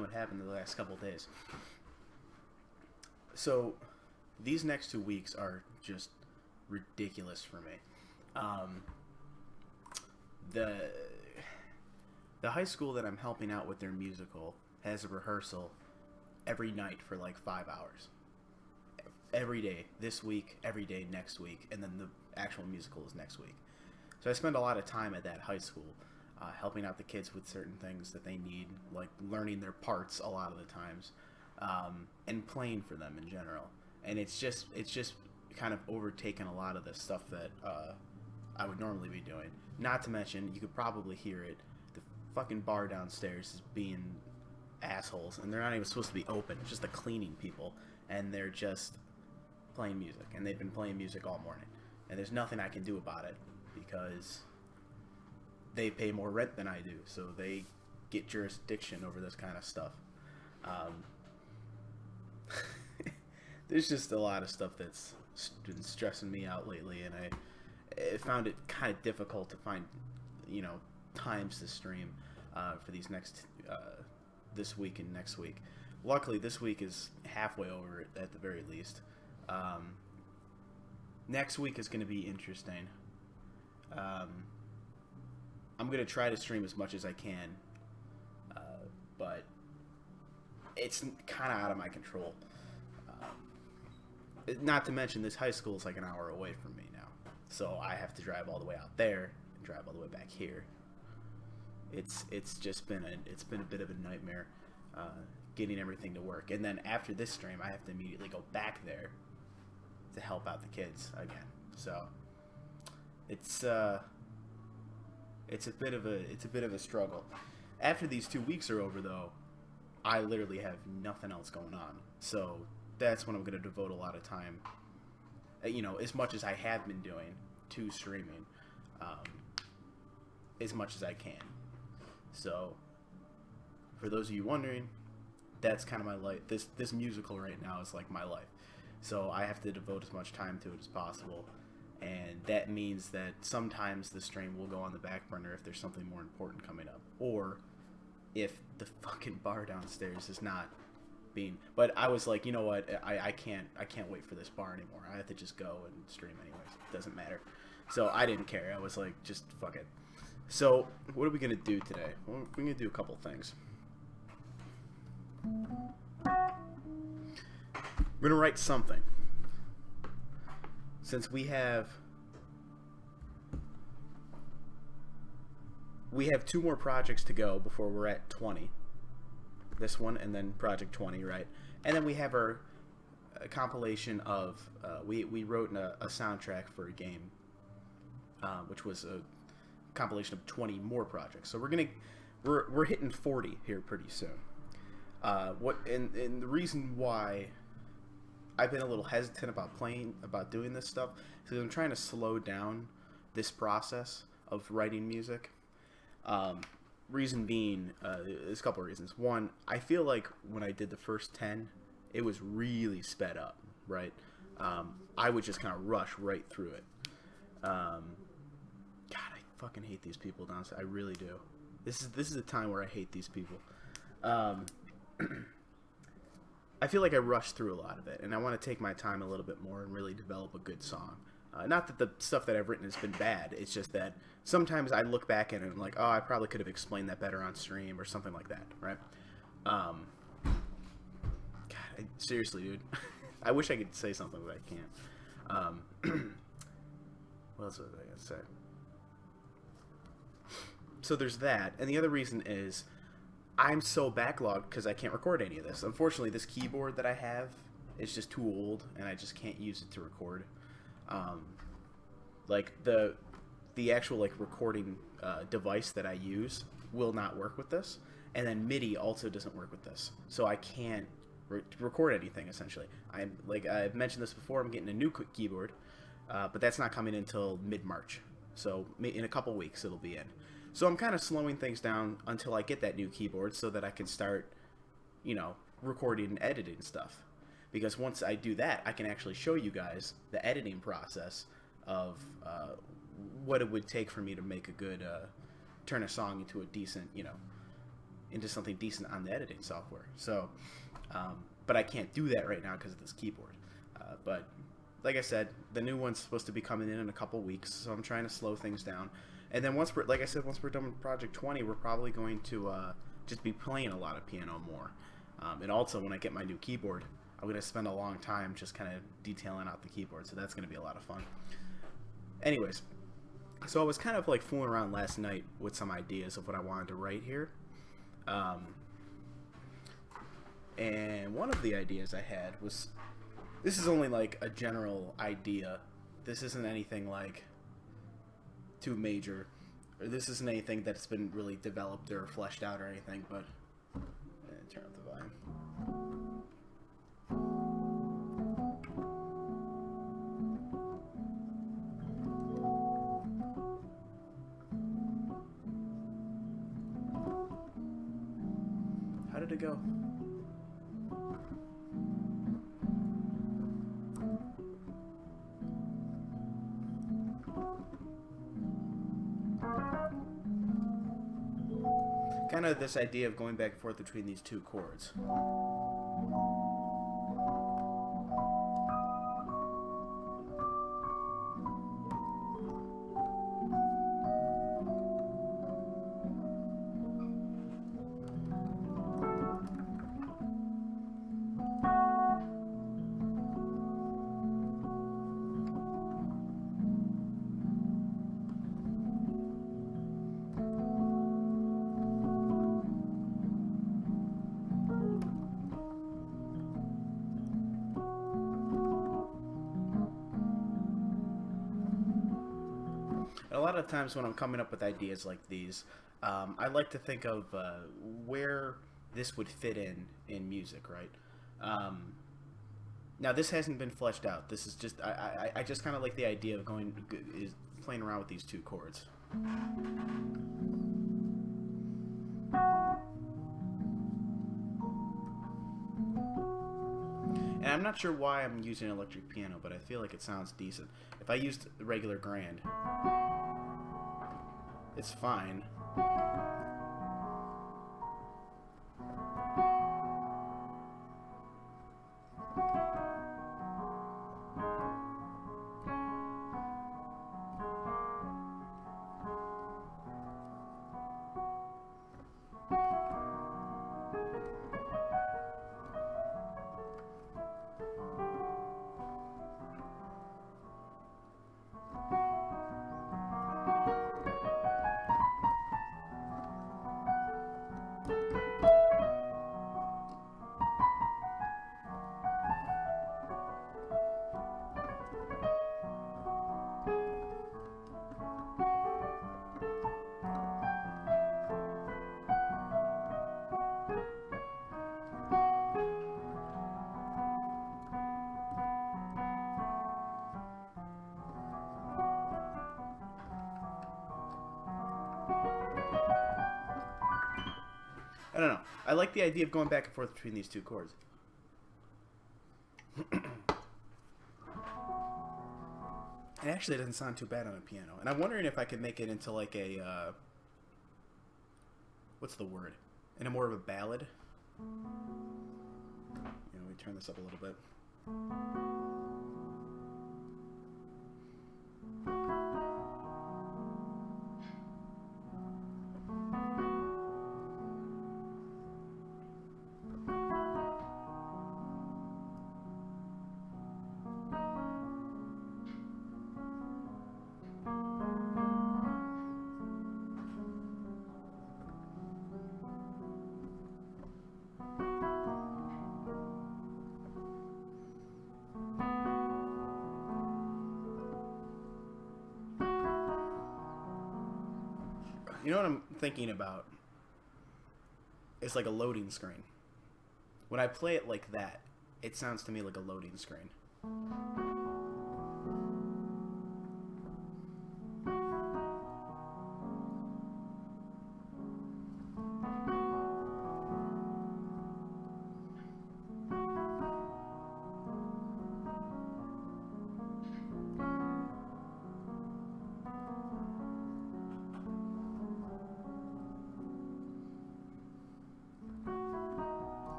what happened the last couple of days. So these next 2 weeks are just ridiculous for me. Um, the the high school that I'm helping out with their musical has a rehearsal every night for like 5 hours. Every day this week, every day next week, and then the actual musical is next week. So I spend a lot of time at that high school, helping out the kids with certain things that they need, like learning their parts a lot of the times, and playing for them in general. And it's just kind of overtaken a lot of the stuff that I would normally be doing. Not to mention, you could probably hear it. The fucking bar downstairs is being assholes, and they're not even supposed to be open. It's just the cleaning people, and they're just playing music, and they've been playing music all morning. And there's nothing I can do about it because they pay more rent than I do, so they get jurisdiction over this kind of stuff. Um, there's just a lot of stuff that's been stressing me out lately, and I found it kind of difficult to find, times to stream for these this week and next week. Luckily, this week is halfway over at the very least. Next week is going to be interesting. I'm going to try to stream as much as I can, but it's kind of out of my control. Not to mention, this high school is like an hour away from me now, so I have to drive all the way out there and drive all the way back here. It's just been a bit of a nightmare getting everything to work, and then after this stream, I have to immediately go back there to help out the kids again. So it's a bit of a struggle. After these 2 weeks are over, though, I literally have nothing else going on. So that's when I'm going to devote a lot of time, as much as I have been doing, to streaming, as much as I can. So for those of you wondering, that's kind of my life. This musical right now is like my life. So I have to devote as much time to it as possible. And that means that sometimes the stream will go on the back burner if there's something more important coming up. Or if the fucking bar downstairs is not being... But I was like, you know what? I can't wait for this bar anymore. I have to just go and stream anyways. It doesn't matter. So I didn't care. I was like, just fuck it. So what are we going to do today? Well, we're going to do a couple things. We're going to write something. Since we have 2 more projects to go before we're at 20. This one and then Project 20, right? And then we have our compilation of we wrote a soundtrack for a game, which was a compilation of 20 more projects. So we're hitting 40 here pretty soon. And the reason why I've been a little hesitant about doing this stuff because I'm trying to slow down this process of writing music. Reason being, there's a couple of reasons. One, I feel like when I did the first 10, it was really sped up, right? I would just kind of rush right through it. God, I fucking hate these people downstairs. I really do. This is a time where I hate these people. I feel like I rushed through a lot of it, and I want to take my time a little bit more and really develop a good song. Not that the stuff that I've written has been bad, it's just that sometimes I look back at it and I'm like, oh, I probably could have explained that better on stream or something like that, right? God, seriously, dude. I wish I could say something, but I can't. What else was I going to say? So there's that, and the other reason is I'm so backlogged because I can't record any of this. Unfortunately, this keyboard that I have is just too old, and I just can't use it to record. Like the actual recording device that I use will not work with this, and then MIDI also doesn't work with this, so I can't record anything essentially. I've mentioned this before. I'm getting a new keyboard, but that's not coming until mid-March. So in a couple weeks it'll be in. So I'm kind of slowing things down until I get that new keyboard so that I can start, recording and editing stuff. Because once I do that, I can actually show you guys the editing process of what it would take for me to make a good, turn a song into a decent, into something decent on the editing software. So, but I can't do that right now because of this keyboard. But like I said, the new one's supposed to be coming in a couple weeks, so I'm trying to slow things down. And then once we're done with Project 20, we're probably going to just be playing a lot of piano more. And also, when I get my new keyboard, I'm going to spend a long time just kind of detailing out the keyboard, so that's going to be a lot of fun. Anyways, so I was kind of like fooling around last night with some ideas of what I wanted to write here. And one of the ideas I had was, this is only like a general idea. This isn't anything like too major, or this isn't anything that's been really developed or fleshed out or anything, but turn up the volume. How did it go? Kind of this idea of going back and forth between these two chords. A lot of times when I'm coming up with ideas like these, I like to think of where this would fit in music, right? Now this hasn't been fleshed out. This is just I just kind of like the idea of playing around with these two chords. And I'm not sure why I'm using an electric piano, but I feel like it sounds decent. If I used regular grand, it's fine. I don't know. I like the idea of going back and forth between these two chords. It actually doesn't sound too bad on a piano. And I'm wondering if I could make it into like a, what's the word? In a more of a ballad. You know, we turn this up a little bit. You know what I'm thinking about? It's like a loading screen. When I play it like that, it sounds to me like a loading screen.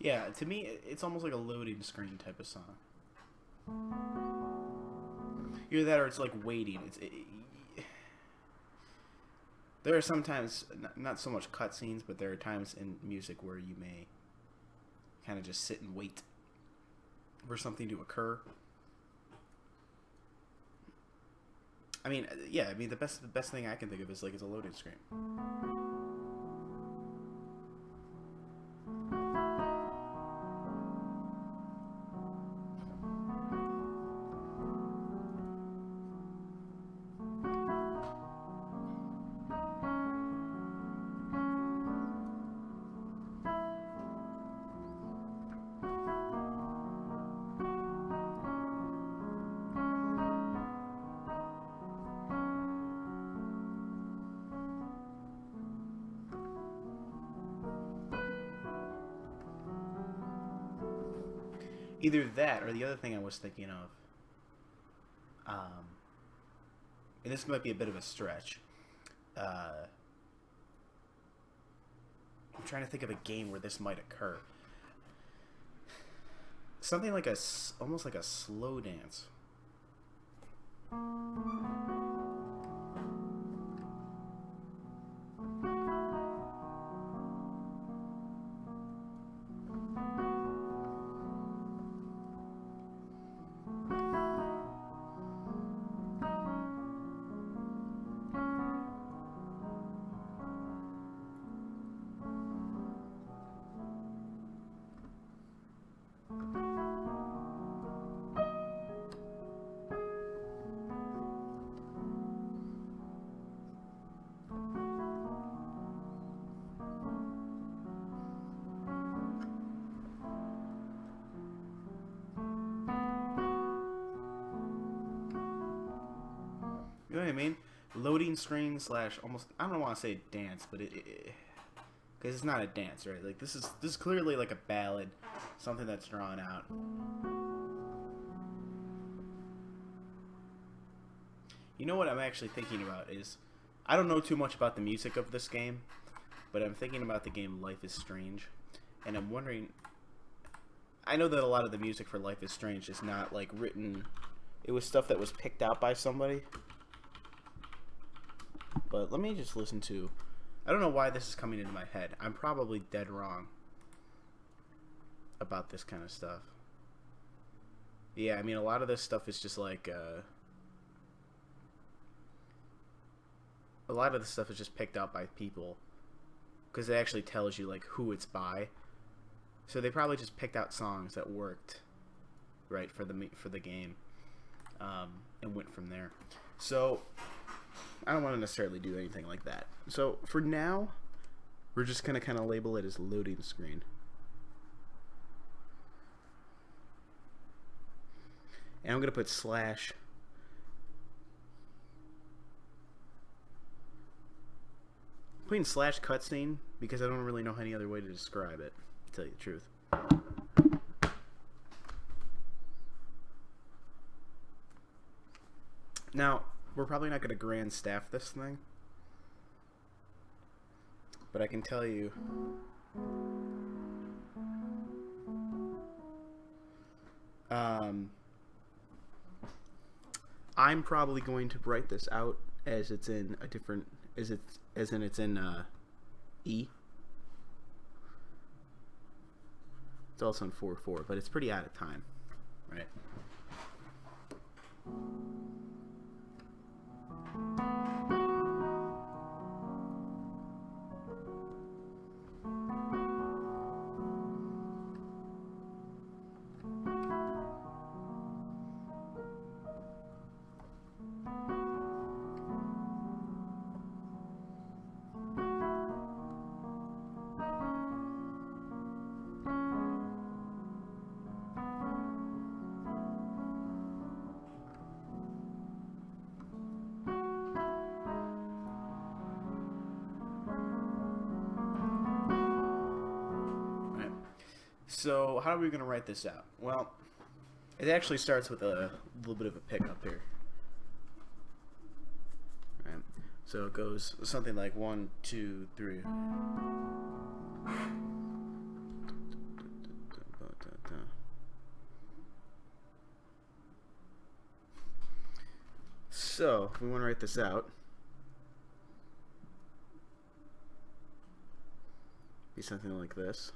Yeah, to me, it's almost like a loading screen type of song. Either that or it's like waiting. There are sometimes, not so much cutscenes, but there are times in music where you may kind of just sit and wait for something to occur. I mean, yeah, I mean, the best thing I can think of is like it's a loading screen. Either that or the other thing I was thinking of, and this might be a bit of a stretch. I'm trying to think of a game where this might occur. Something like almost like a slow dance. You know what I mean? Loading screen / almost, I don't want to say dance, but because it's not a dance, right? Like this is clearly like a ballad, something that's drawn out. You know what I'm actually thinking about is, I don't know too much about the music of this game, but I'm thinking about the game Life is Strange, and I'm wondering, I know that a lot of the music for Life is Strange is not like written, it was stuff that was picked out by somebody. But let me just listen to, I don't know why this is coming into my head. I'm probably dead wrong about this kind of stuff. Yeah, I mean, a lot of this stuff is just like, a lot of the stuff is just picked out by people, because it actually tells you like who it's by. So they probably just picked out songs that worked, right, for the game, and went from there. So I don't want to necessarily do anything like that. So for now, we're just gonna kind of label it as loading screen. And I'm gonna put /. Putting / cutscene because I don't really know any other way to describe it, to tell you the truth. Now, we're probably not going to grand staff this thing, but I can tell you I'm probably going to write this out as it's in a different, as in it's in E. It's also in 4/4, but it's pretty out of time, right? So, how are we going to write this out? Well, it actually starts with a little bit of a pickup here. Right. So it goes something like 1, 2, 3. So, if we want to write this out, be something like this.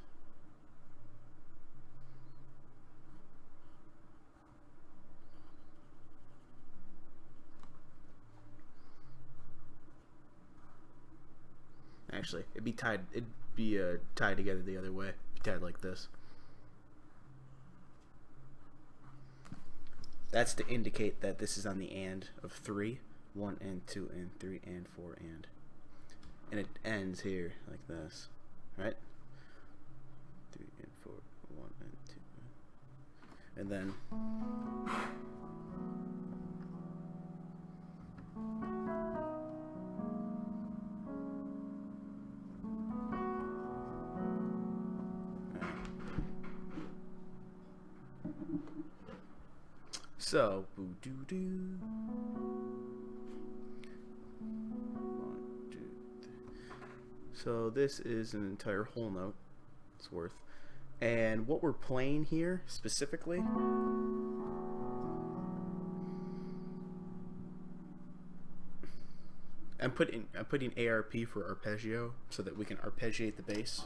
Actually, it'd be tied. It'd be tied together the other way. Be tied like this. That's to indicate that this is on the and of 3. 1 and 2 and 3 and 4 and it ends here like this, right? 3 and 4, 1 and 2, and then so boo doo doo. 1, 2, 3. So this is an entire whole note. It's worth. And what we're playing here specifically, I'm putting ARP for arpeggio so that we can arpeggiate the bass.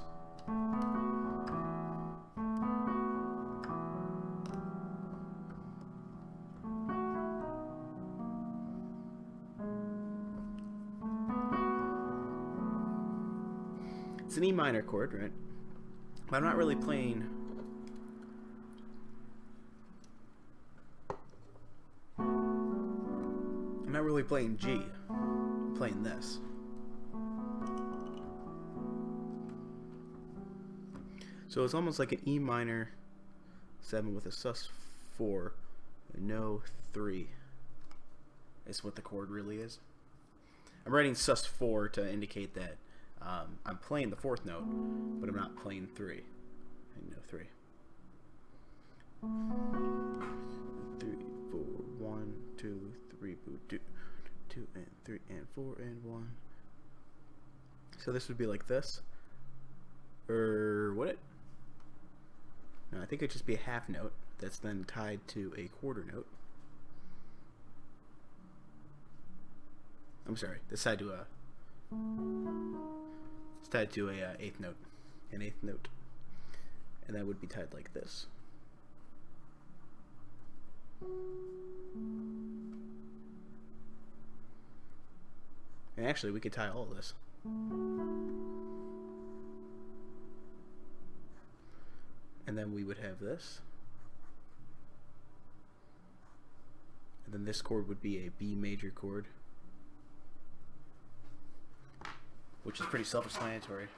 It's an E minor chord, right? But I'm not really playing. I'm not really playing G. I'm playing this. So it's almost like an E minor 7 with a sus4, and no 3. Is what the chord really is. I'm writing sus4 to indicate that I'm playing the 4th note, but I'm not playing 3. And no 3. 3, 4, 1, 2, 3, 2, 2 and 3 and 4 and 1. So this would be like this. Or would it? No, I think it'd just be a half note that's then tied to a quarter note. I'm sorry, it's tied to a eighth note, an eighth note, and that would be tied like this. And actually, we could tie all of this. And then we would have this. And then this chord would be a B major chord, which is pretty self-explanatory.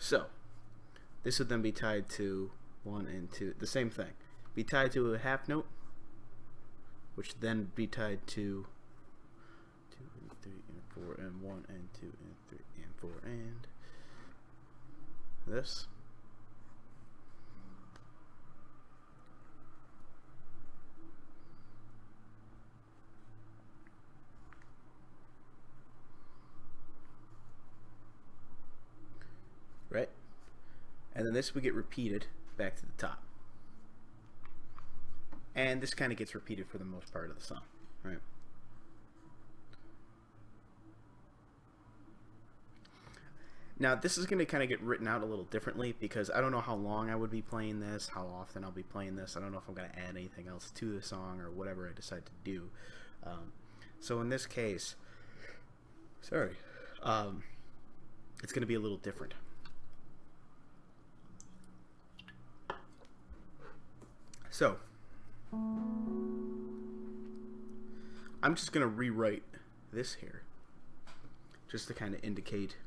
So, this would then be tied to 1 and 2, the same thing. Be tied to a half note, which then be tied to 2 and 3 and 4 and 1 and 2 and 3 and 4 and this. Right? And then this would get repeated back to the top. And this kind of gets repeated for the most part of the song, right? Now, this is going to kind of get written out a little differently because I don't know how long I would be playing this, how often I'll be playing this. I don't know if I'm going to add anything else to the song or whatever I decide to do. So in this case, it's going to be a little different. So, I'm just going to rewrite this here just to kind of indicate,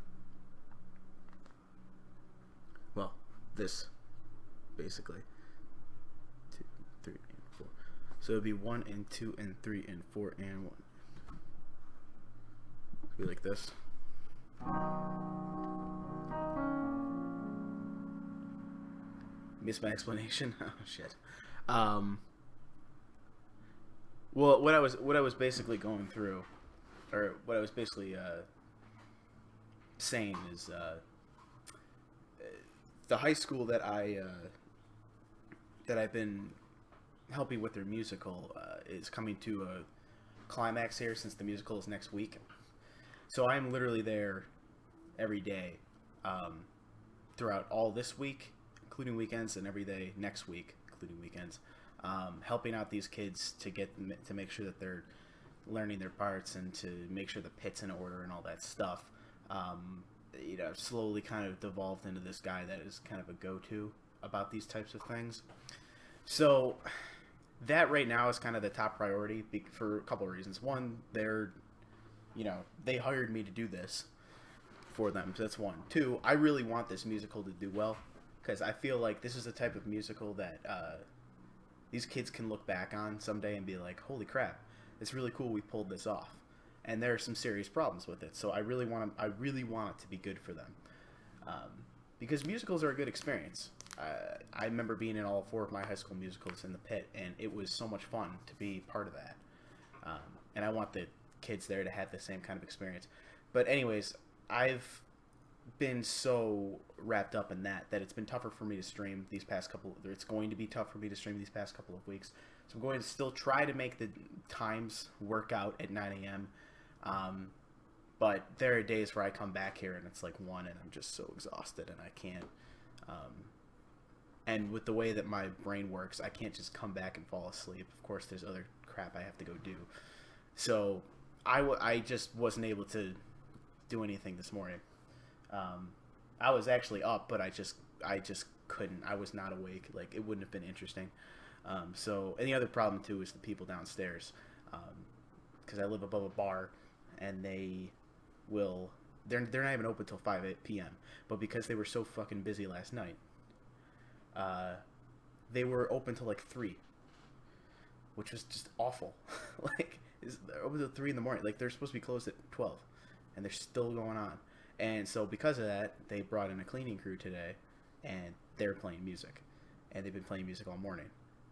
well, this basically 2, 3, and 4. So it'd be 1 and 2 and 3 and 4 and 1. It'd be like this. Missed my explanation. Oh shit. Well, what I was basically going through, or what I was basically saying is the high school that I've been helping with their musical is coming to a climax here, since the musical is next week. So I'm literally there every day throughout all this week, including weekends, and every day next week, including weekends, helping out these kids to make sure that they're learning their parts and to make sure the pit's in order and all that stuff. Slowly kind of devolved into this guy that is kind of a go-to about these types of things. So that right now is kind of the top priority for a couple of reasons. One, they hired me to do this for them, so that's one. Two, I really want this musical to do well, because I feel like this is the type of musical that these kids can look back on someday and be like, holy crap, it's really cool we pulled this off. And there are some serious problems with it, so I really want it to be good for them, because musicals are a good experience. I remember being in all 4 of my high school musicals in the pit, and it was so much fun to be part of that. And I want the kids there to have the same kind of experience. But anyways, I've been so wrapped up in that it's been tougher for me to stream these past couple. It's going to be tough for me to stream these past couple of weeks. So I'm going to still try to make the times work out at 9 a.m. But there are days where I come back here and it's like 1 and I'm just so exhausted and I can't. And with the way that my brain works, I can't just come back and fall asleep. Of course, there's other crap I have to go do. So I just wasn't able to do anything this morning. I was actually up, but I just couldn't. I was not awake. Like, it wouldn't have been interesting. And the other problem too is the people downstairs, because I live above a bar, and they're not even open till 5 p.m. But because they were so fucking busy last night, they were open till like 3, which was just awful. They're open till 3 in the morning. Like, they're supposed to be closed at 12, and they're still going on. And so because of that, they brought in a cleaning crew today, and they're playing music, and they've been playing music all morning.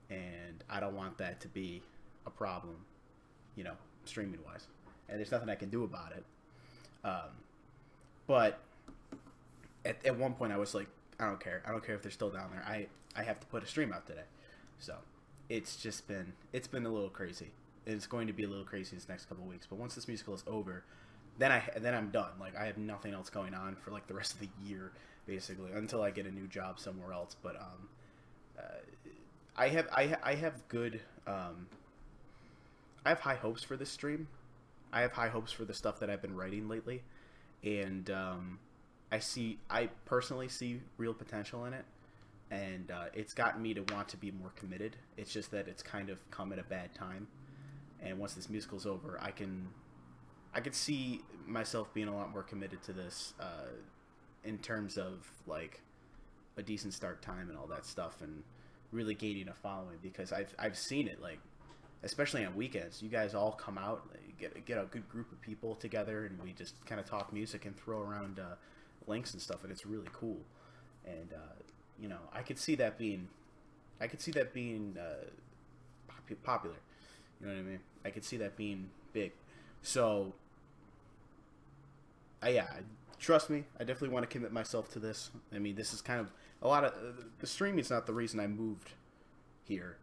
And I don't want that to be a problem, streaming wise. And there's nothing I can do about it. But at one point I was like, I don't care. I don't care if they're still down there. I have to put a stream out today. So it's been a little crazy. It's going to be a little crazy this next couple of weeks. But once this musical is over, then I'm done. Like, I have nothing else going on for like the rest of the year, basically, until I get a new job somewhere else. But I have good I have high hopes for this stream. I have high hopes for the stuff that I've been writing lately, and I personally see real potential in it, and it's gotten me to want to be more committed. It's just that it's kind of come at a bad time, and once this musical's over, I could see myself being a lot more committed to this, in terms of like a decent start time and all that stuff, and really gaining a following, because I've seen it, like, especially on weekends, you guys all come out, get a good group of people together, and we just kind of talk music and throw around links and stuff, and it's really cool. And I could see that being popular. You know what I mean? I could see that being big. So trust me, I definitely want to commit myself to this. I mean, this is kind of a lot of the streaming is not the reason I moved here,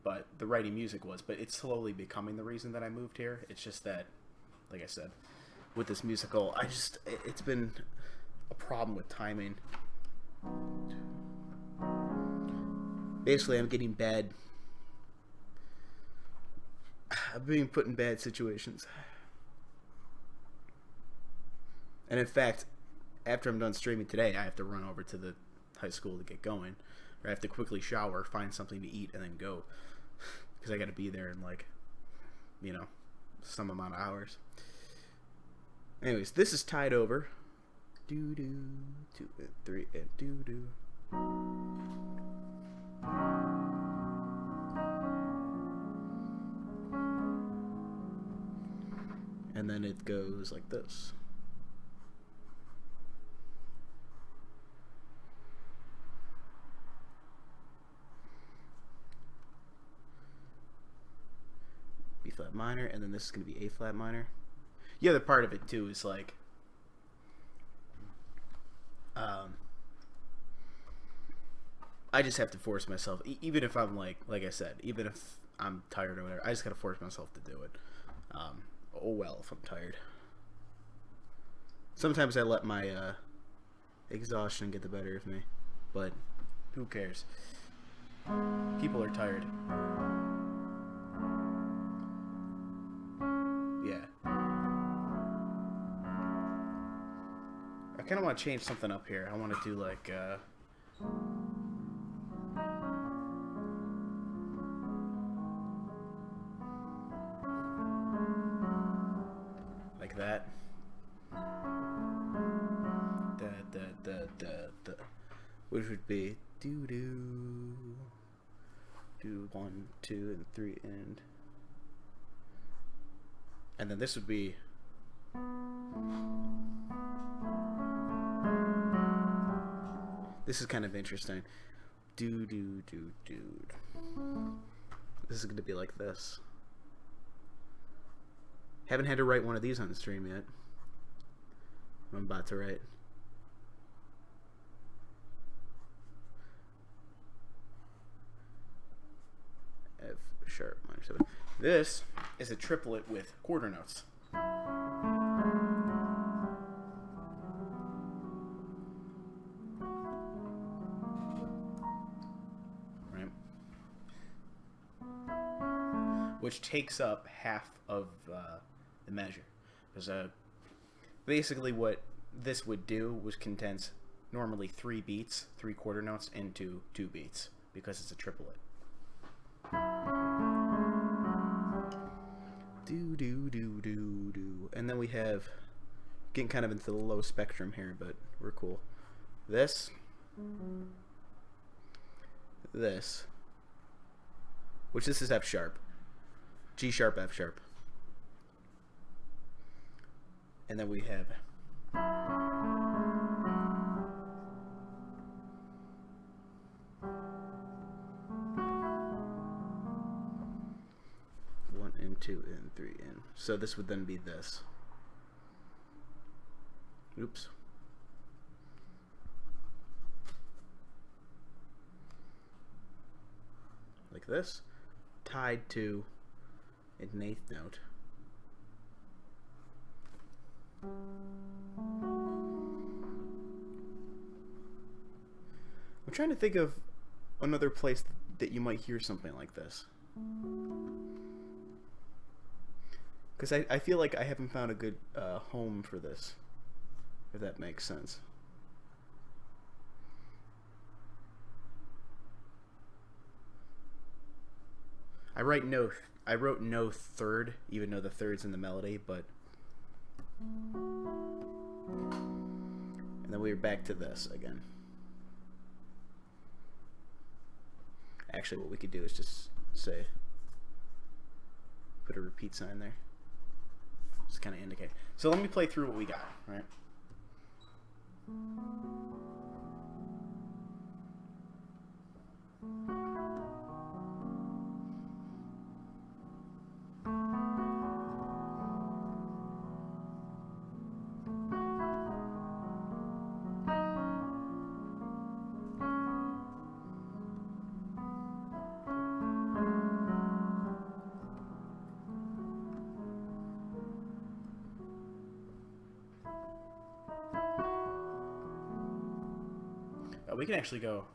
but the writing music was. But it's slowly becoming the reason that I moved here. It's just that, like I said, with this musical, it's been a problem with timing. Basically, I'm being put in bad situations. And in fact, after I'm done streaming today, I have to run over to the high school to get going. Or I have to quickly shower, find something to eat, and then go. Because I got to be there in, some amount of hours. Anyways, this is tied over. Do do 2 and 3 and do do. And then it goes like this. B flat minor, and then this is going to be A flat minor. The other part of it too is like I just have to force myself, even if I'm like I said, even if I'm tired or whatever, I just gotta force myself to do it. Oh well, if I'm tired. Sometimes I let my exhaustion get the better of me, but who cares? People are tired. Yeah. I kind of want to change something up here. I want to do like that. Which would be do 1, 2, and 3 and then this would be this is kind of interesting. This is going to be like this. Haven't had to write one of these on the stream yet. I'm about to write. F sharp minor 7. This is a triplet with quarter notes. Right. Which takes up half of the measure. Because basically what this would do was condense normally 3 beats, 3 quarter notes, into 2 beats, because it's a triplet. Do. And then we have, getting kind of into the low spectrum here, but we're cool. This, which this is F sharp, G sharp, F sharp. And then we have one and 2 and 3 and so this would then be this. Oops. Like this, tied to an eighth note. I'm trying to think of another place that you might hear something like this. Because I feel like I haven't found a good home for this, if that makes sense. I wrote no third, even though the third's in the melody, but and then we're back to this again. Actually, what we could do is just say, put a repeat sign there. Just kind of indicate. So let me play through what we got, right? We can actually go.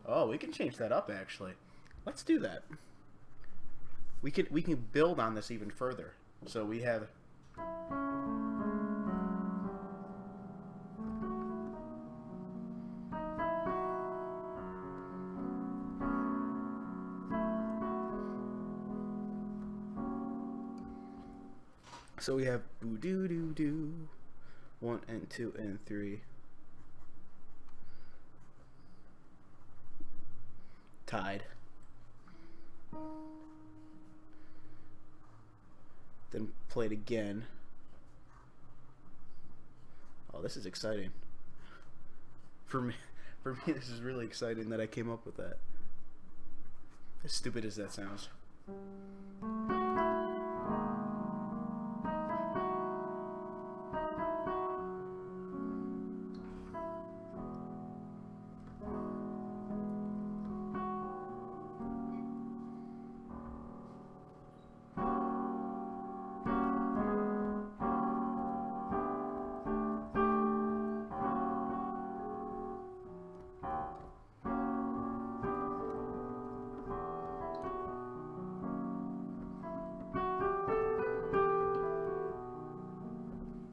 Oh, we can change that up actually. Let's do that. we can build on this even further. So we have. So we have boo doo doo doo, 1 and 2 and 3. Tied. Then played again. Oh, this is exciting. For me, this is really exciting that I came up with that. As stupid as that sounds.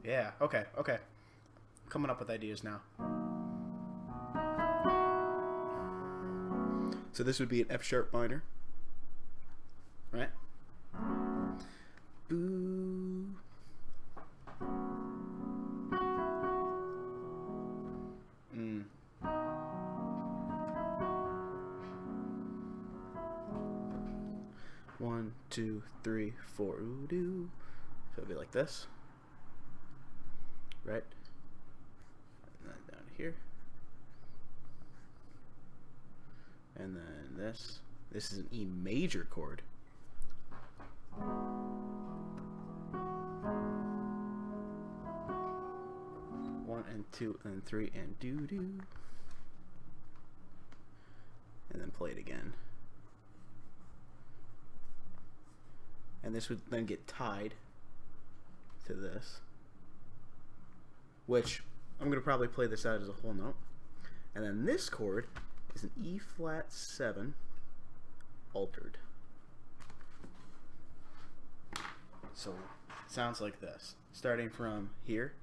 Yeah, okay. Coming up with ideas now. So this would be an F sharp minor. Right? Boo. Mm. 1, 2, 3, 4. Ooh doo. So it'd be like this. Right? And then down here. And then this. This is an E major chord. One and 2 and 3 and doo doo. And then play it again. And this would then get tied to this. Which I'm going to probably play this out as a whole note. And then this chord is an E flat 7 altered. So it sounds like this. Starting from here.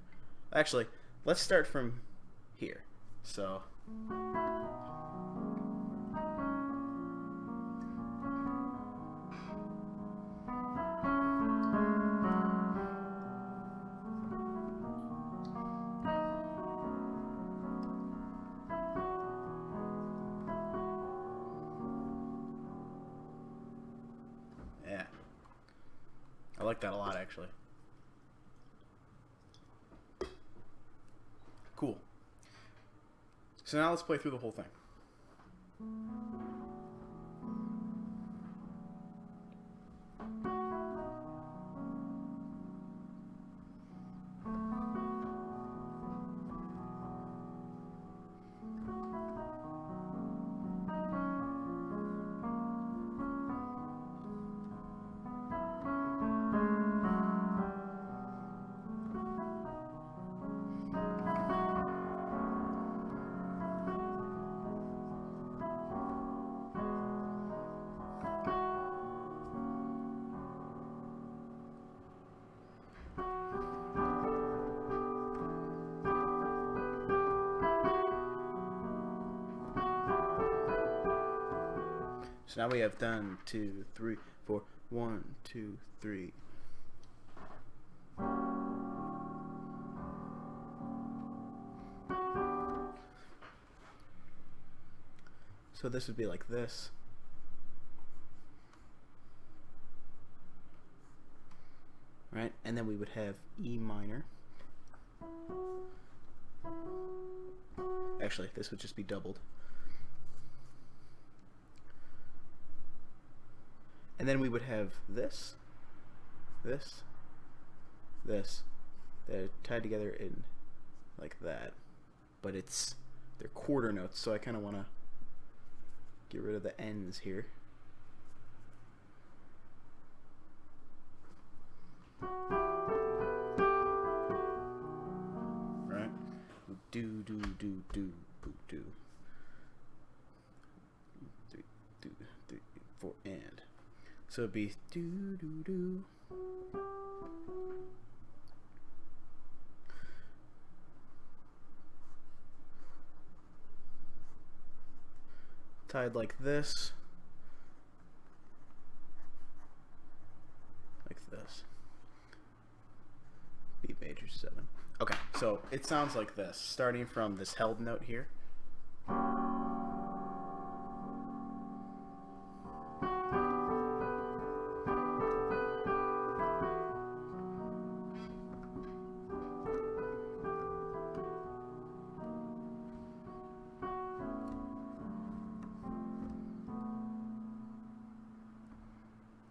Actually, let's start from here. So yeah. I like that a lot, actually. Cool. So now let's play through the whole thing. So now we have done 2, 3, 4, 1, 2, 3. So this would be like this. Right? And then we would have E minor. Actually, this would just be doubled. And then we would have this, this, this. They're tied together in like that. But they're quarter notes, so I kind of want to get rid of the ends here. Right? Do, do, do, do, boo, do. 3, 2, 3, 4, and. So it'd be do do do. Tied like this. Like this. B major 7. Okay, so it sounds like this, starting from this held note here.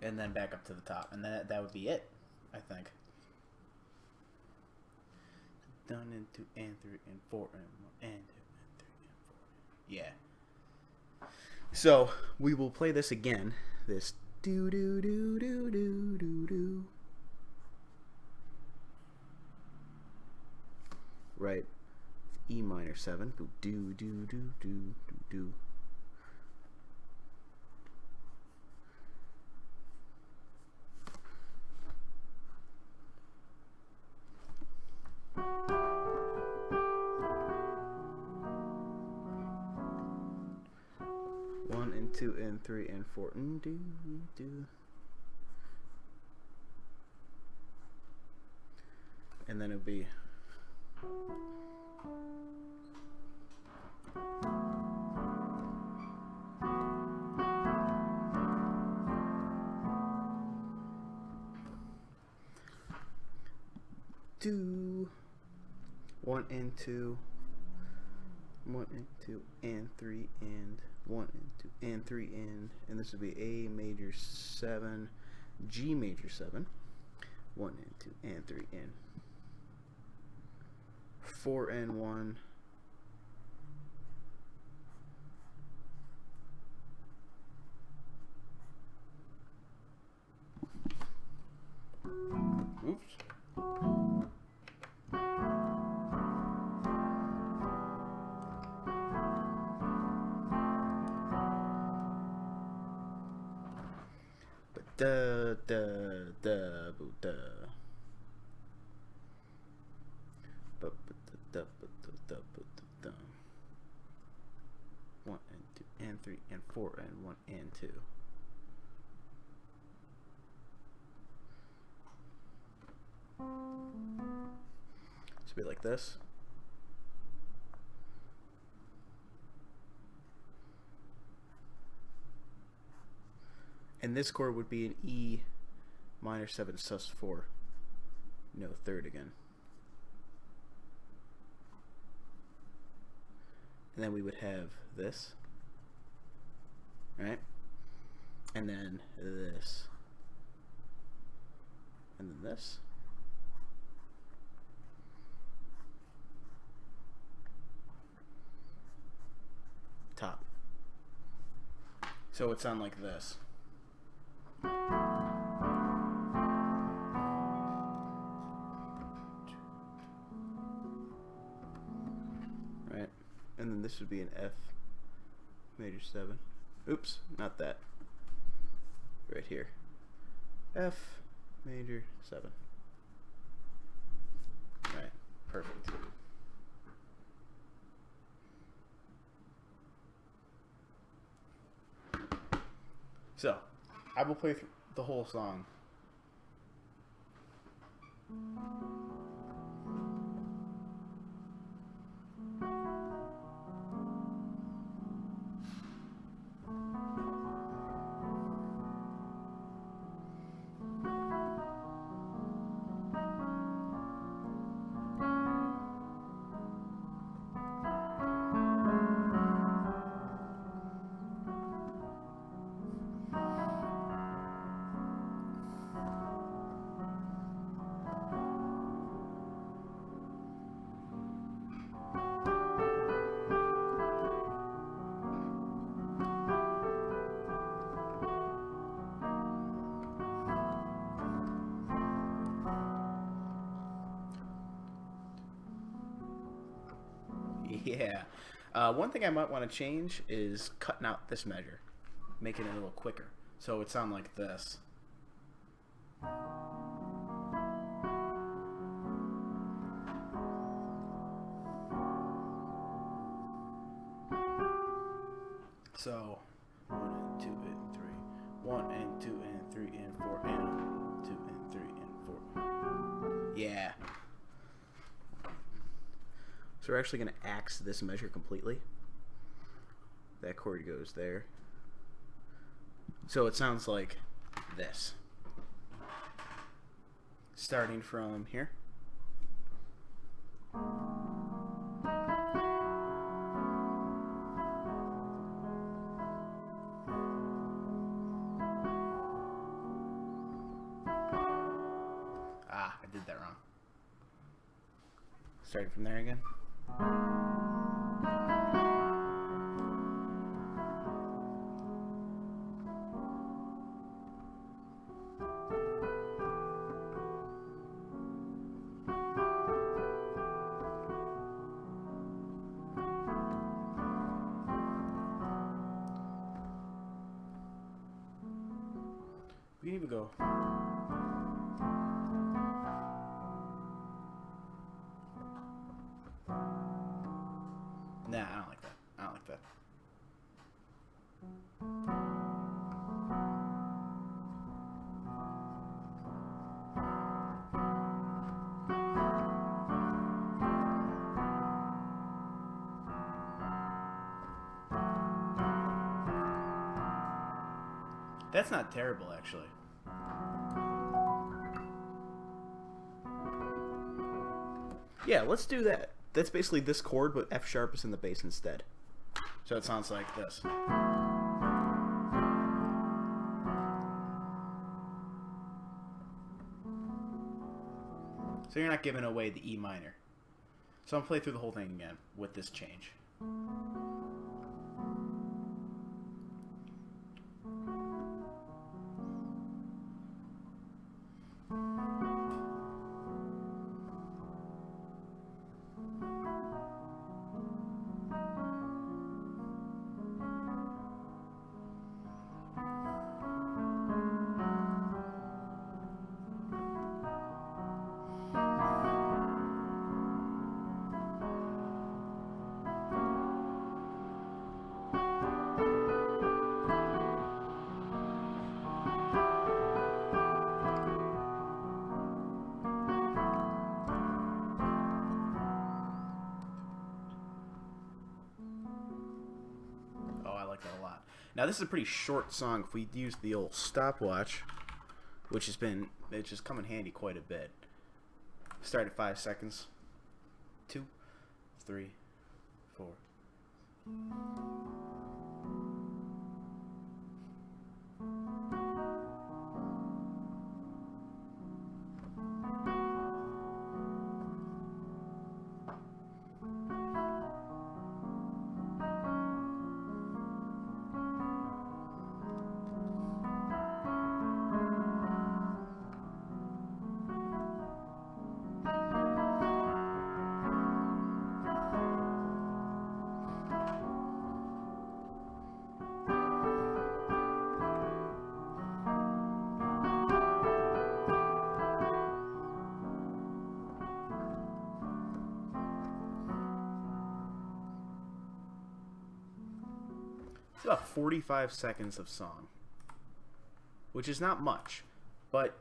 And then back up to the top, and that would be it, I think. Done in 2 and 3 and 4 and 1 and 2 and 3 and 4. Yeah. So we will play this again. This do do do do do do do. Right. E minor 7. Do do do do do do. 1 and 2 and 3 and 4 and do do. And then it'll be do 1 and 2, 1 and 2 and 3 and 1 and 2 and 3 and this would be A major 7, G major 7, 1 and 2 and 3 and 4 and 1. Oops. Da da da boo da. Ba ba da da ba da da ba da da. 1 and 2 and 3 and 4 and 1 and 2. Should be like this. And this chord would be an E minor 7 sus4. No third again. And then we would have this. Right? And then this. And then this. Top. So it would sound like this. Right? And then this would be an F major 7. Oops, not that. Right here. F major 7. Right, perfect. So, I will play through the whole song. Yeah. One thing I might want to change is cutting out this measure, making it a little quicker. So it would sound like this. So 1 and 2 and 3, 1 and 2 and 3 and 4 and 2 and 3 and 4. Yeah. So we're actually going to axe this measure completely. That chord goes there. So it sounds like this. Starting from here. Ah, I did that wrong. Starting from there again. We can even go. Nah, I don't like that. I don't like that. That's not terrible, actually. Yeah, let's do that. That's basically this chord, but F sharp is in the bass instead. So it sounds like this. So you're not giving away the E minor. So I'm going to play through the whole thing again with this change. Now this is a pretty short song. If we use the old stopwatch, which has come in handy quite a bit. Start at 5 seconds. 2, 3, 4. It's about 45 seconds of song, which is not much, but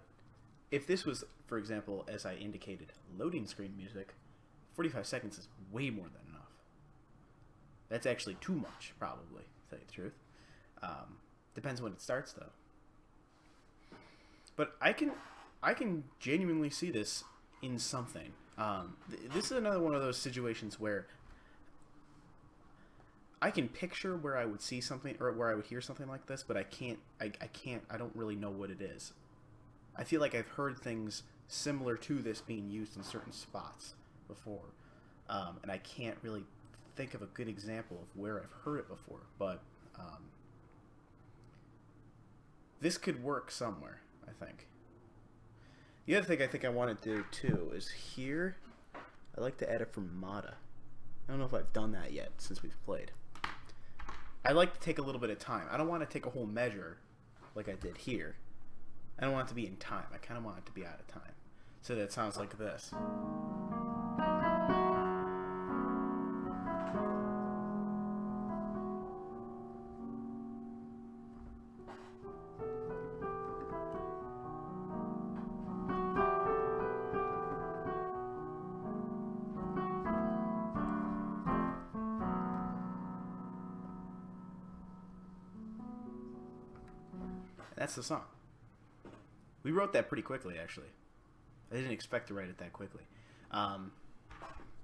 if this was, for example, as I indicated, loading screen music, 45 seconds is way more than enough. That's actually too much, probably, to tell you the truth. Depends when it starts, though. But I can genuinely see this in something. This is another one of those situations where I can picture where I would see something or where I would hear something like this, but I don't really know what it is. I feel like I've heard things similar to this being used in certain spots before, and I can't really think of a good example of where I've heard it before, but this could work somewhere, I think. The other thing I think I want to do too is here, I like to add a fermata. I don't know if I've done that yet since we've played. I like to take a little bit of time. I don't want to take a whole measure like I did here. I don't want it to be in time. I kind of want it to be out of time. So that it sounds like this. That's the song. We wrote that pretty quickly, actually. I didn't expect to write it that quickly.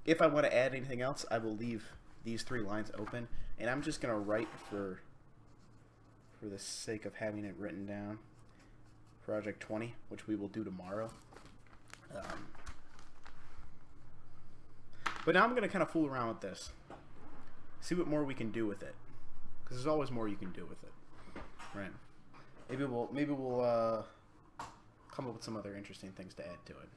If I want to add anything else, I will leave these 3 lines open, and I'm just going to write for the sake of having it written down. Project 20, which we will do tomorrow. But now I'm going to kind of fool around with this. See what more we can do with it. Because there's always more you can do with it. Right. Maybe we'll come up with some other interesting things to add to it.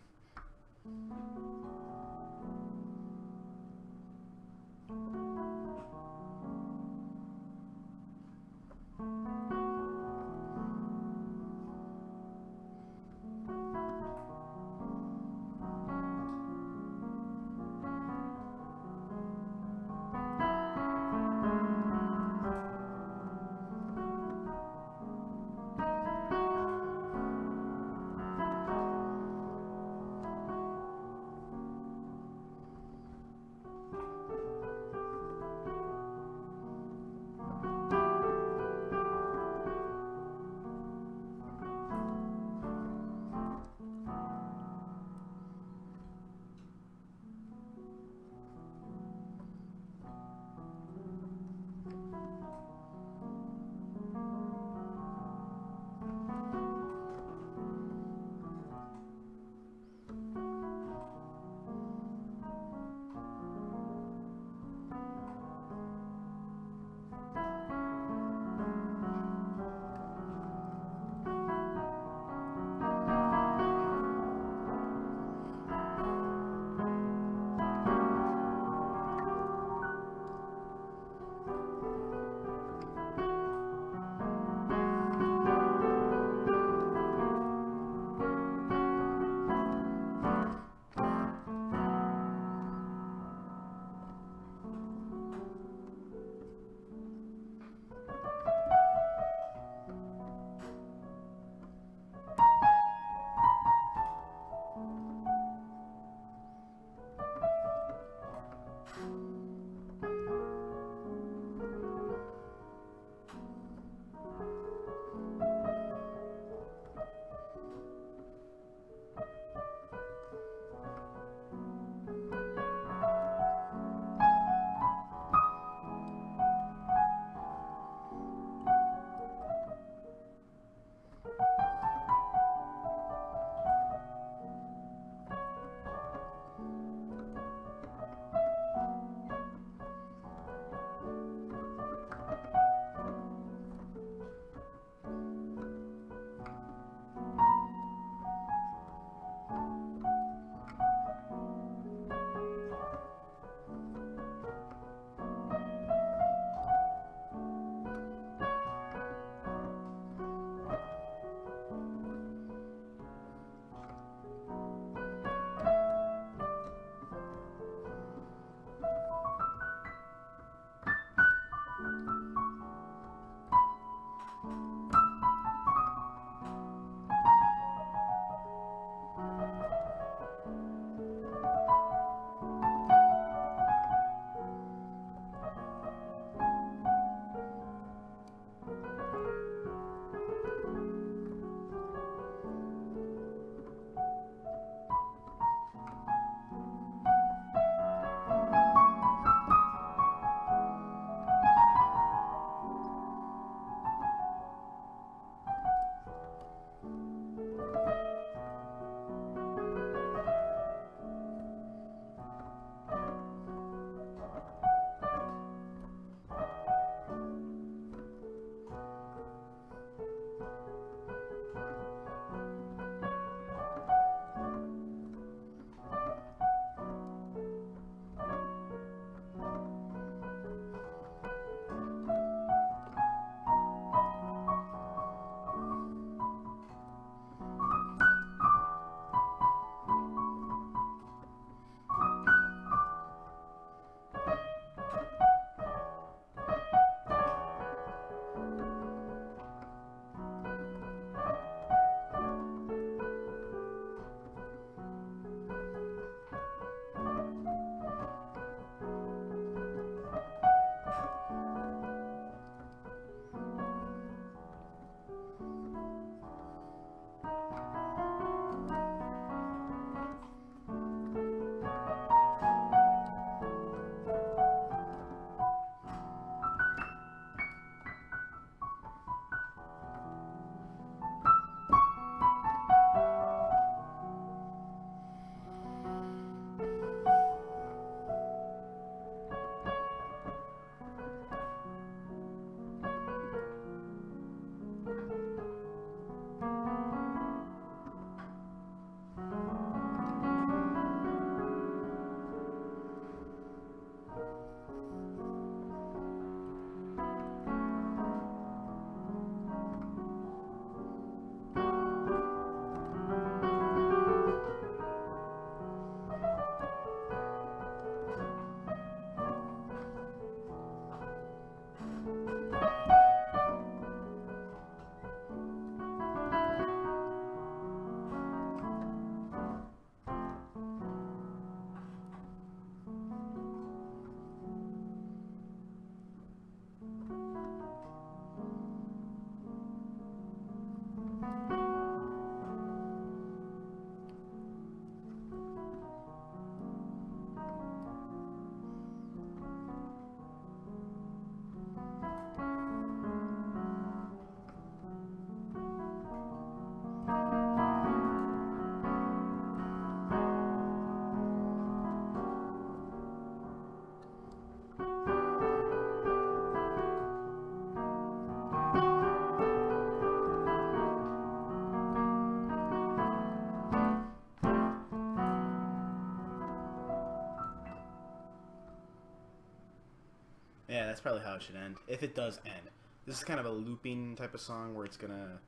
that's probably how it should end. If it does end. This is kind of a looping type of song where it's going to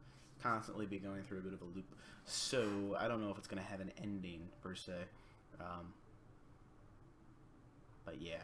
constantly be going through a bit of a loop. So, I don't know if it's going to have an ending, per se. But yeah.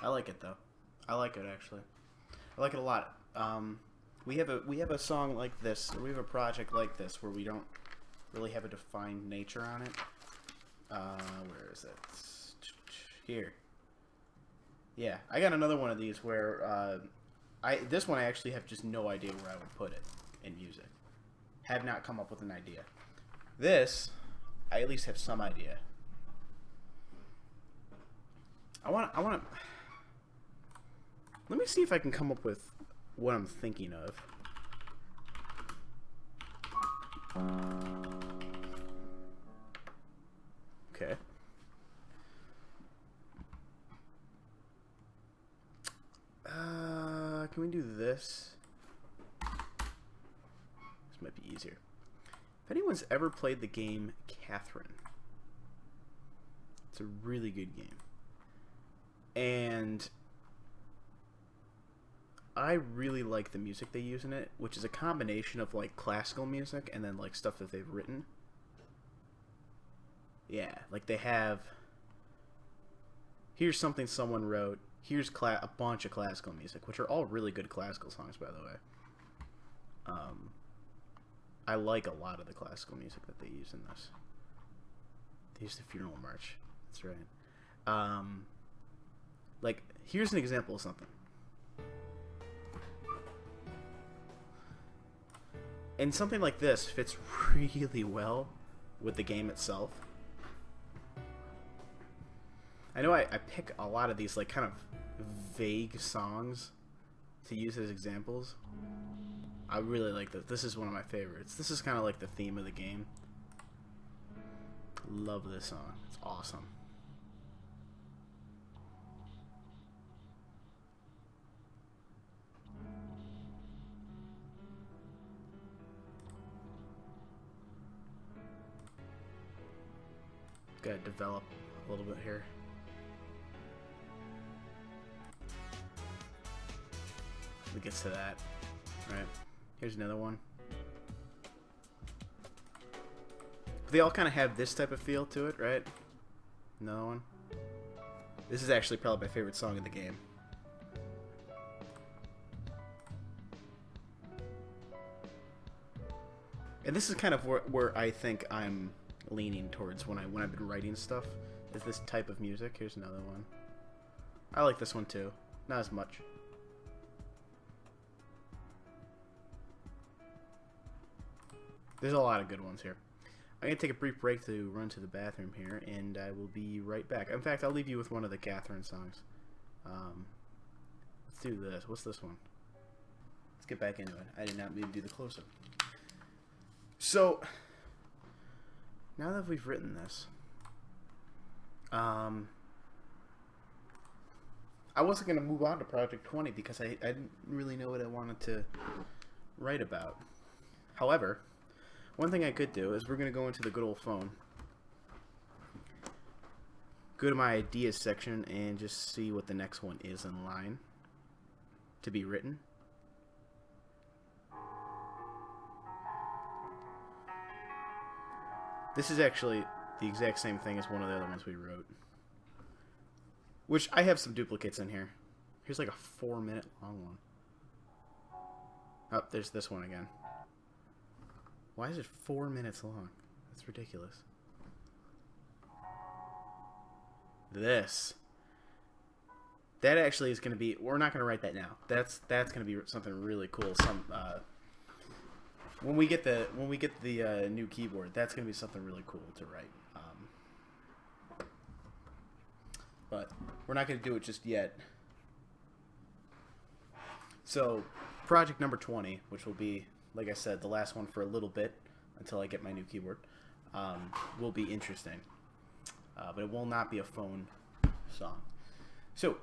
I like it though. I like it actually. I like it a lot. We have a song like this, or we have a project like this where we don't really have a defined nature on it. Where is it? Here. Yeah, I got another one of these where this one I actually have just no idea where I would put it in music. Have not come up with an idea. This, I at least have some idea. I want to. Let me see if I can come up with what I'm thinking of. Okay. Can we do this? This might be easier. If anyone's ever played the game Catherine, it's a really good game. And I really like the music they use in it, which is a combination of like classical music and then like stuff that they've written. Yeah, like they have, here's something someone wrote, here's a bunch of classical music, which are all really good classical songs, by the way. I like a lot of the classical music that they use in this. They use the Funeral March. That's right. Like, here's an example of something. And something like this fits really well with the game itself. I know I pick a lot of these like kind of vague songs to use as examples. I really like this. This is one of my favorites. This is kind of like the theme of the game. Love this song. It's awesome. Gotta develop a little bit here. It gets to that. Right. Here's another one. They all kind of have this type of feel to it, right? Another one. This is actually probably my favorite song in the game. And this is kind of where I think I'm leaning towards when I've been writing stuff, is this type of music. Here's another one. I like this one too. Not as much. There's a lot of good ones here. I'm going to take a brief break to run to the bathroom here, and I will be right back. In fact, I'll leave you with one of the Catherine songs. Let's do this. What's this one? Let's get back into it. I did not mean to do the close-up. So, now that we've written this, I wasn't going to move on to Project 20 because I didn't really know what I wanted to write about. However, one thing I could do is we're going to go into the good old phone, go to my ideas section, and just see what the next one is in line to be written. This is actually the exact same thing as one of the other ones we wrote, which I have some duplicates in here. Here's like a 4-minute long one. Oh, there's this one again. Why is it 4 minutes long? That's ridiculous. this. That actually is going to be. We're not going to write that now. That's going to be something really cool. When we get the new keyboard, that's going to be something really cool to write. But we're not going to do it just yet. So, project number 20, which will be, like I said, the last one for a little bit until I get my new keyboard, will be interesting. But it will not be a phone song. So,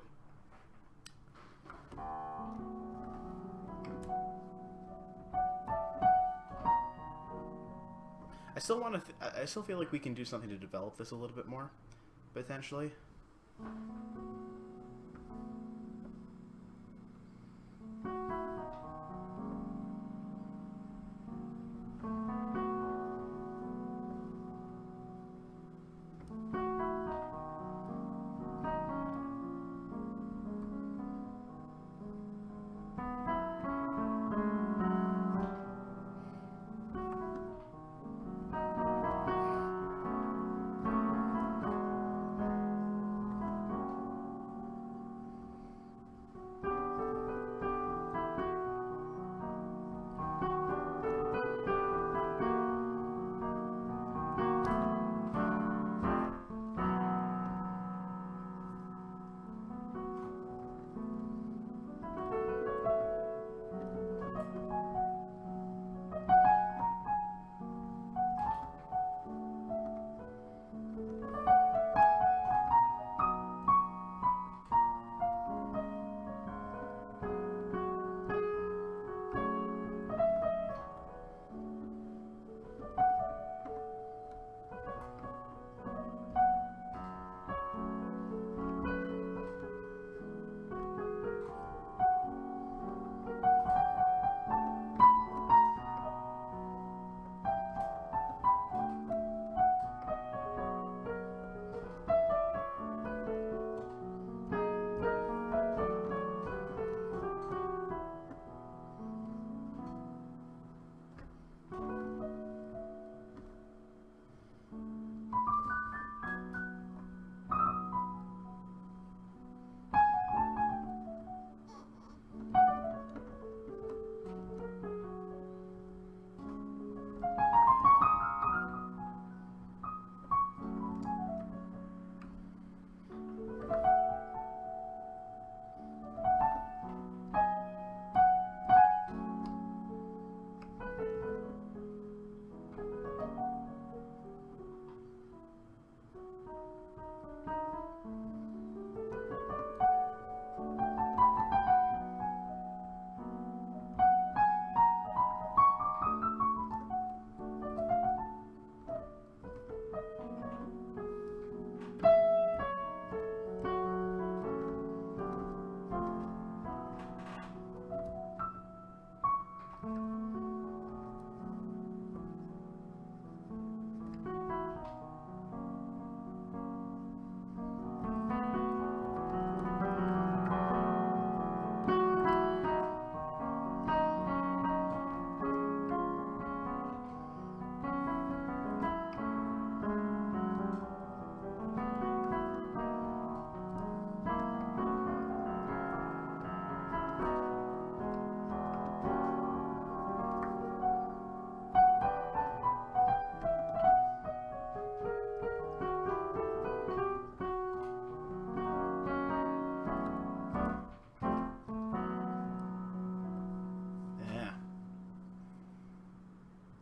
I still want to. I still feel like we can do something to develop this a little bit more, potentially.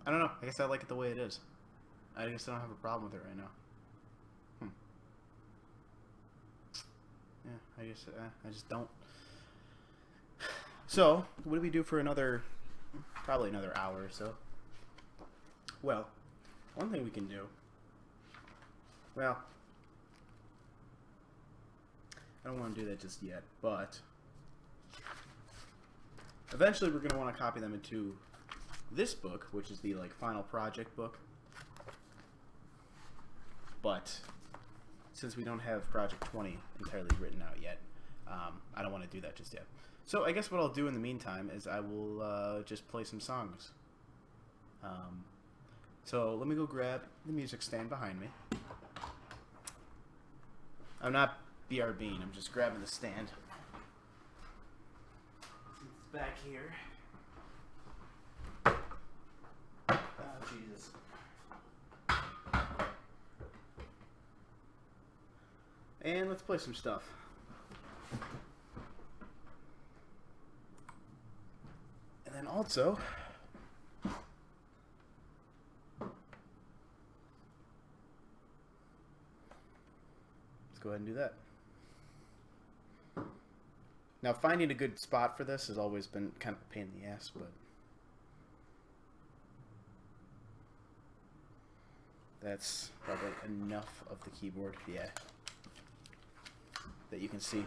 I don't know. I guess I like it the way it is. I guess I don't have a problem with it right now. Yeah, I just don't. So, what do we do for probably another hour or so? Well, one thing we can do. Well, I don't want to do that just yet, but eventually we're going to want to copy them into this book, which is the final project book. But since we don't have Project 20 entirely written out yet, I don't want to do that just yet. So I guess what I'll do in the meantime is I will just play some songs. So let me go grab the music stand behind me. I'm not BRBing. I'm just grabbing the stand. It's back here. Oh, Jesus. And let's play some stuff. And then also, let's go ahead and do that. Now, finding a good spot for this has always been kind of a pain in the ass, but that's probably enough of the keyboard, yeah, that you can see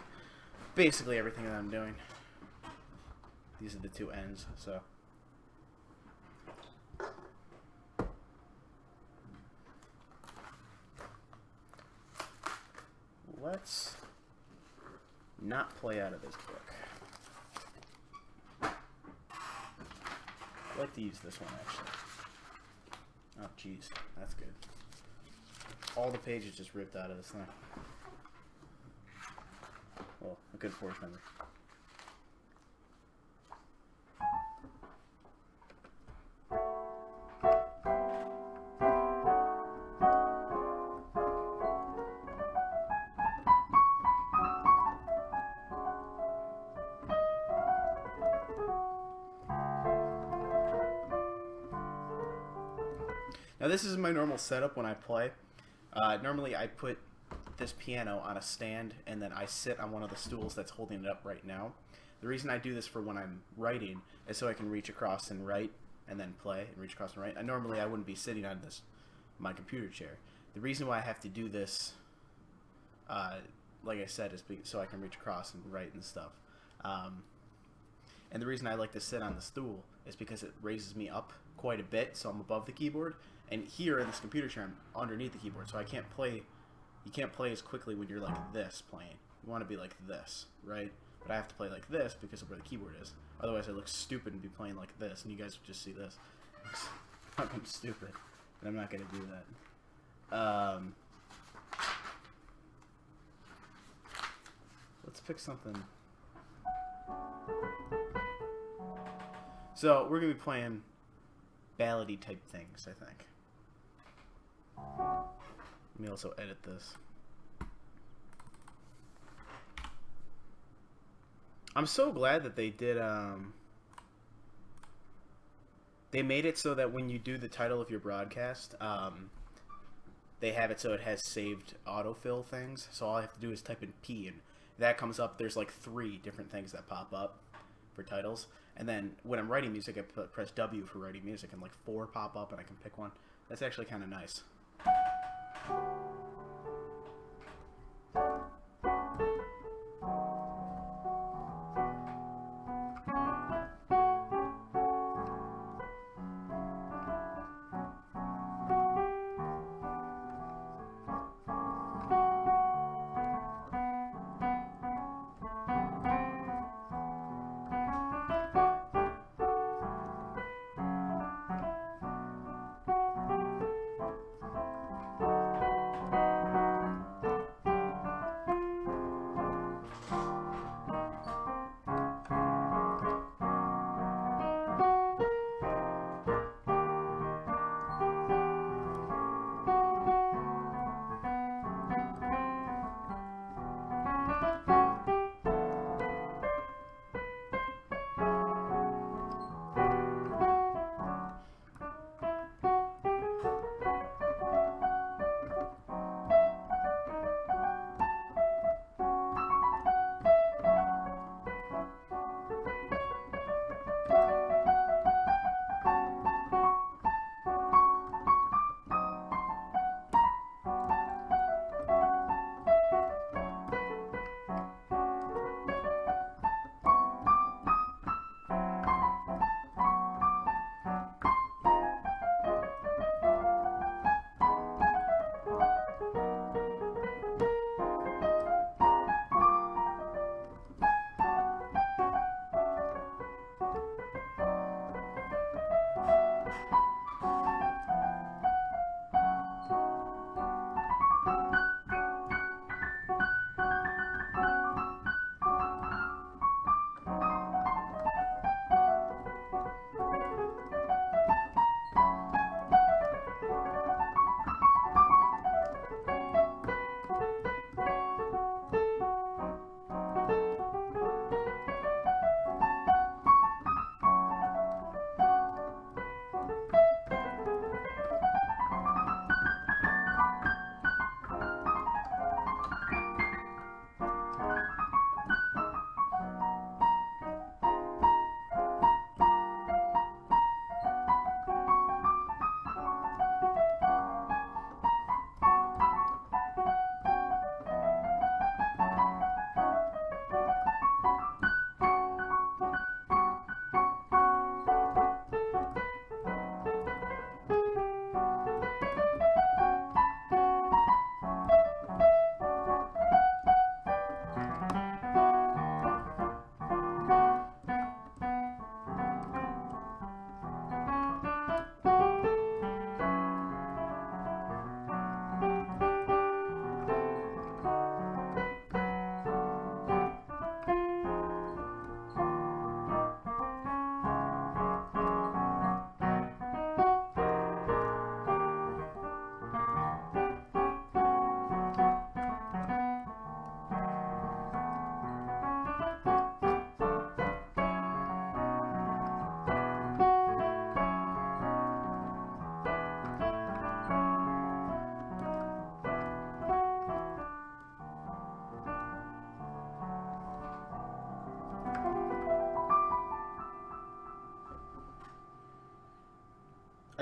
basically everything that I'm doing. These are the two ends, so. Let's not play out of this book. I'd like to use this one, actually. Oh, jeez. That's good. All the pages just ripped out of this thing. Well, a good portion of it. Now this is my normal setup when I play. Normally I put this piano on a stand and then I sit on one of the stools that's holding it up right now. The reason I do this for when I'm writing is so I can reach across and write and then play and reach across and write. And normally I wouldn't be sitting on my computer chair. The reason why I have to do this, like I said, is so I can reach across and write and stuff. And the reason I like to sit on the stool is because it raises me up quite a bit, so I'm above the keyboard. And here in this computer chair, I'm underneath the keyboard, so I can't play. You can't play as quickly when you're like this playing. You want to be like this, right? But I have to play like this because of where the keyboard is. Otherwise, I look stupid and be playing like this, and you guys would just see this. It's fucking stupid, and I'm not gonna do that. Let's pick something. So we're gonna be playing ballady type things, I think. Let me also edit this. I'm so glad that they did, they made it so that when you do the title of your broadcast, they have it so it has saved autofill things. So all I have to do is type in P and that comes up. There's like 3 different things that pop up for titles. And then when I'm writing music, I press W for writing music and like 4 pop up and I can pick one. That's actually kind of nice.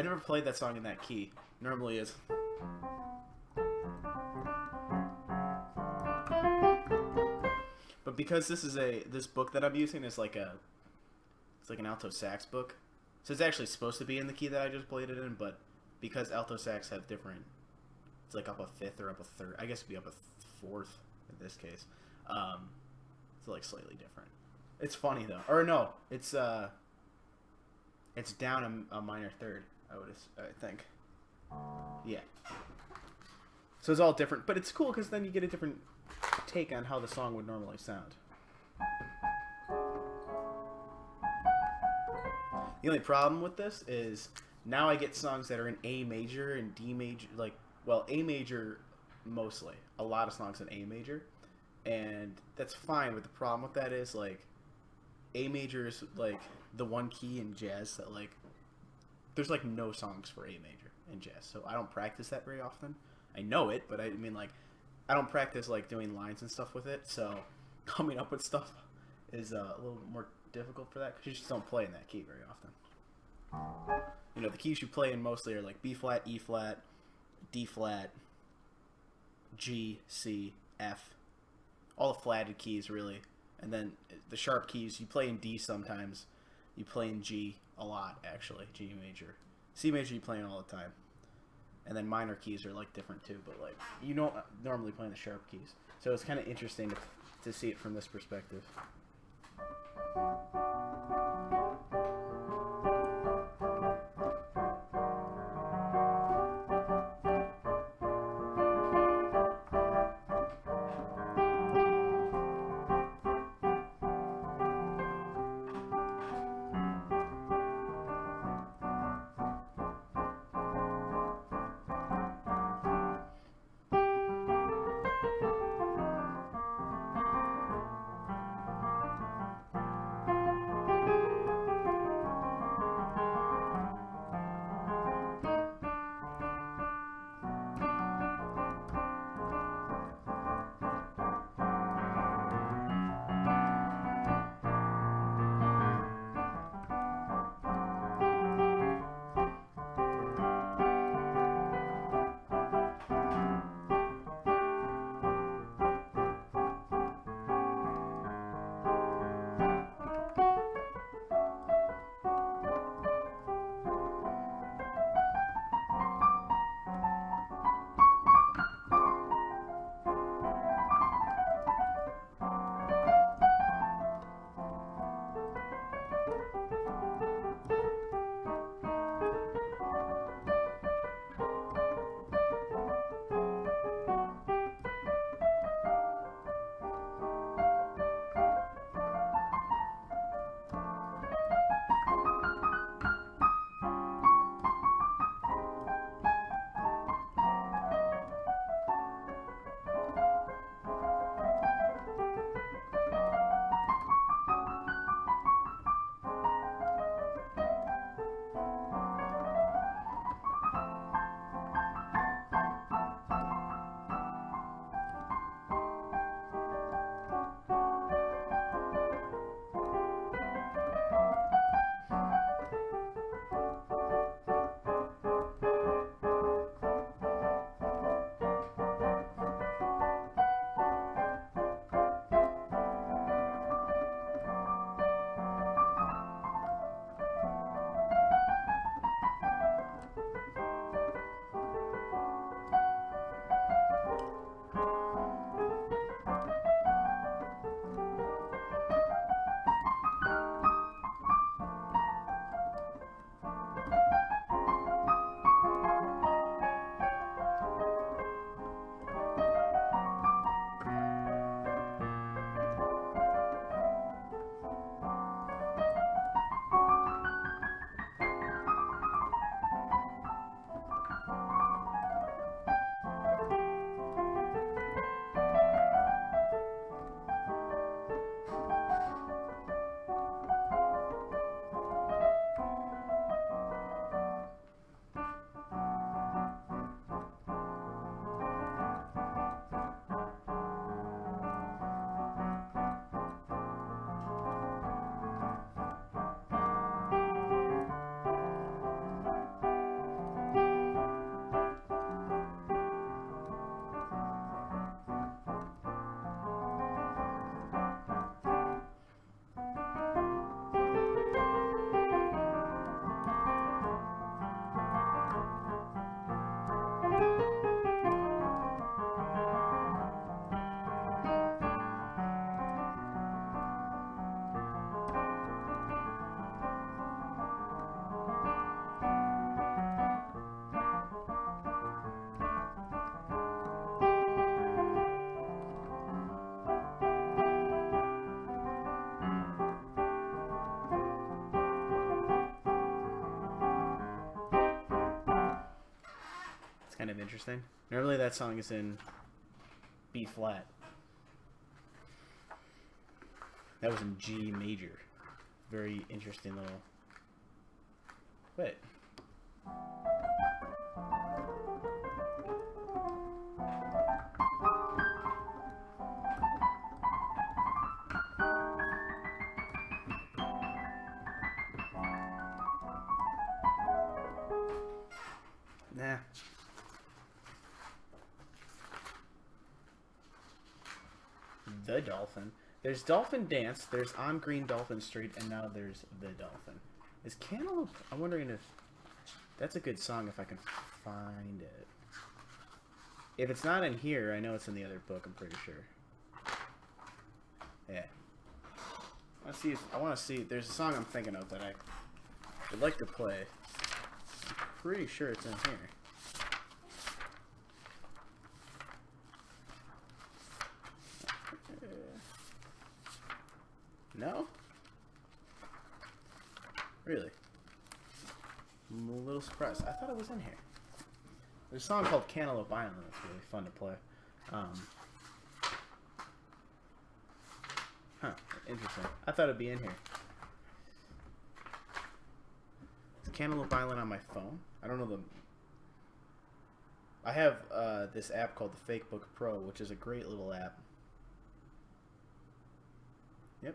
I never played that song in that key. Normally is. But because this book that I'm using is like it's like an alto sax book, so it's actually supposed to be in the key that I just played it in. But because alto sax have different, it's like up a fifth or up a third. I guess it'd be up a fourth in this case. It's like slightly different. It's funny though, or no, it's down a minor third. I think. Yeah. So it's all different, but it's cool because then you get a different take on how the song would normally sound. The only problem with this is now I get songs that are in A major and D major, A major mostly. A lot of songs in A major, and that's fine. But the problem with that is like A major is like the one key in jazz that like there's like no songs for A major in jazz, so I don't practice that very often. I know it, but I mean like I don't practice like doing lines and stuff with it, so coming up with stuff is a little more difficult for that because you just don't play in that key very often. You know, the keys you play in mostly are like B flat, E flat, D flat, G, C, F, all the flatted keys really, and then the sharp keys you play in D sometimes, you play in G a lot actually, G major, C major you play in all the time. And then minor keys are like different too, but like you don't normally play in the sharp keys, so it's kind of interesting to see it from this perspective. interesting. Normally that song is in B flat. That was in G major. Very interesting little... Wait. Nah. The Dolphin. There's Dolphin Dance, there's On Green Dolphin Street, and now there's The Dolphin. Is Cantaloupe... I'm wondering if... That's a good song if I can find it. If it's not in here, I know it's in the other book, I'm pretty sure. Yeah. I want to see... There's a song I'm thinking of that I would like to play. I'm pretty sure it's in here. No? Really? I'm a little surprised. I thought it was in here. There's a song called Cantaloupe Island that's really fun to play. Interesting. I thought it'd be in here. Is Cantaloupe Island on my phone? I don't know the... I have this app called the Fakebook Pro, which is a great little app. Yep.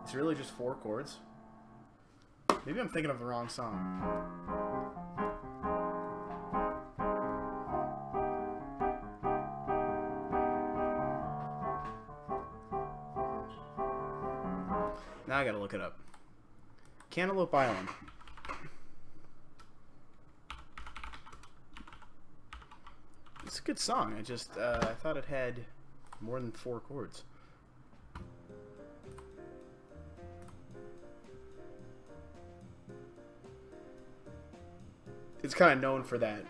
It's really just 4 chords. Maybe I'm thinking of the wrong song. Now I gotta look it up. Cantaloupe Island. It's a good song. I thought it had more than 4 chords. It's kind of known for that.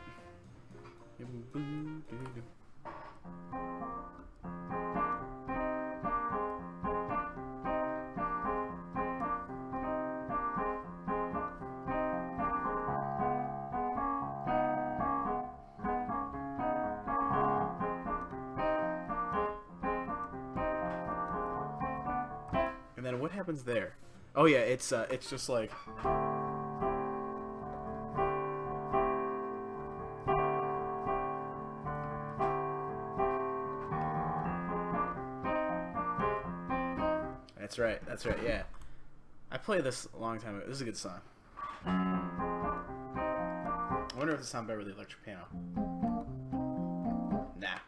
And then what happens there? Oh yeah, it's just like... That's right, yeah. I played this a long time ago. This is a good song. I wonder if it's on Beverly Electric Piano. Nah.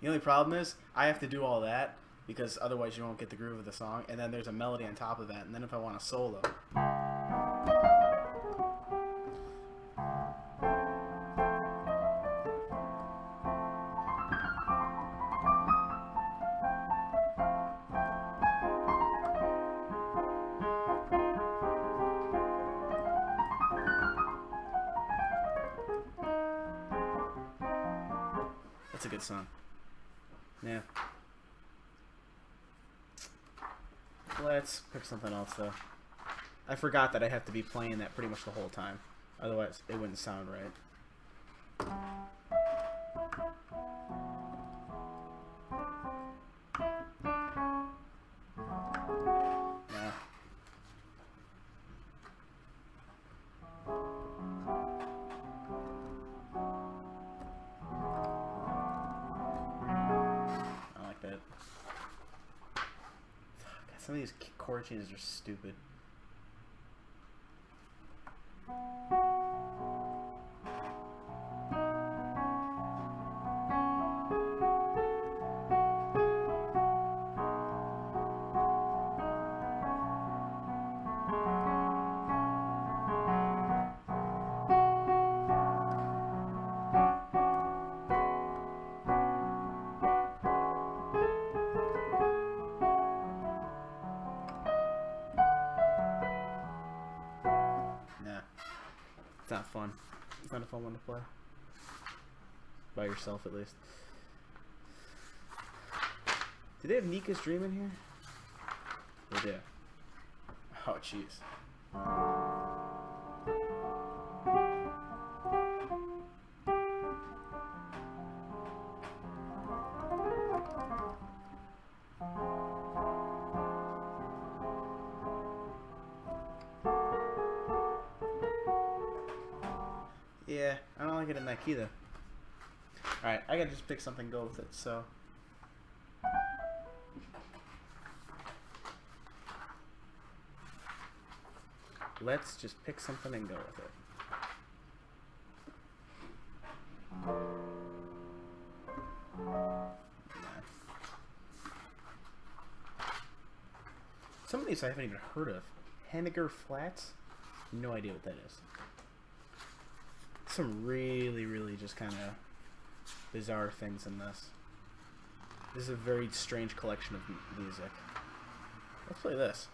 The only problem is I have to do all that because otherwise you won't get the groove of the song, and then there's a melody on top of that, and then if I want a solo... That's a good song. Yeah. Let's pick something else, though. I forgot that I have to be playing that pretty much the whole time. Otherwise, it wouldn't sound right. Yeah. Some of these chord changes are stupid. It's not fun. It's not a fun one to play. By yourself, at least. Do they have Nika's Dream in here? They do. Oh, jeez. Yeah, I don't like it in that key, though. Alright, I gotta just pick something and go with it, so... Let's just pick something and go with it. Some of these I haven't even heard of. Henniger Flats? No idea what that is. Some really, really just kind of bizarre things in this. This is a very strange collection of music. Let's play this.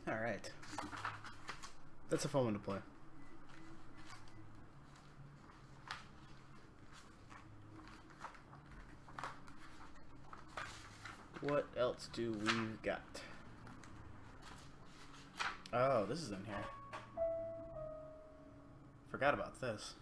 Alright. That's a fun one to play. What else do we got? Oh, this is in here. Forgot about this.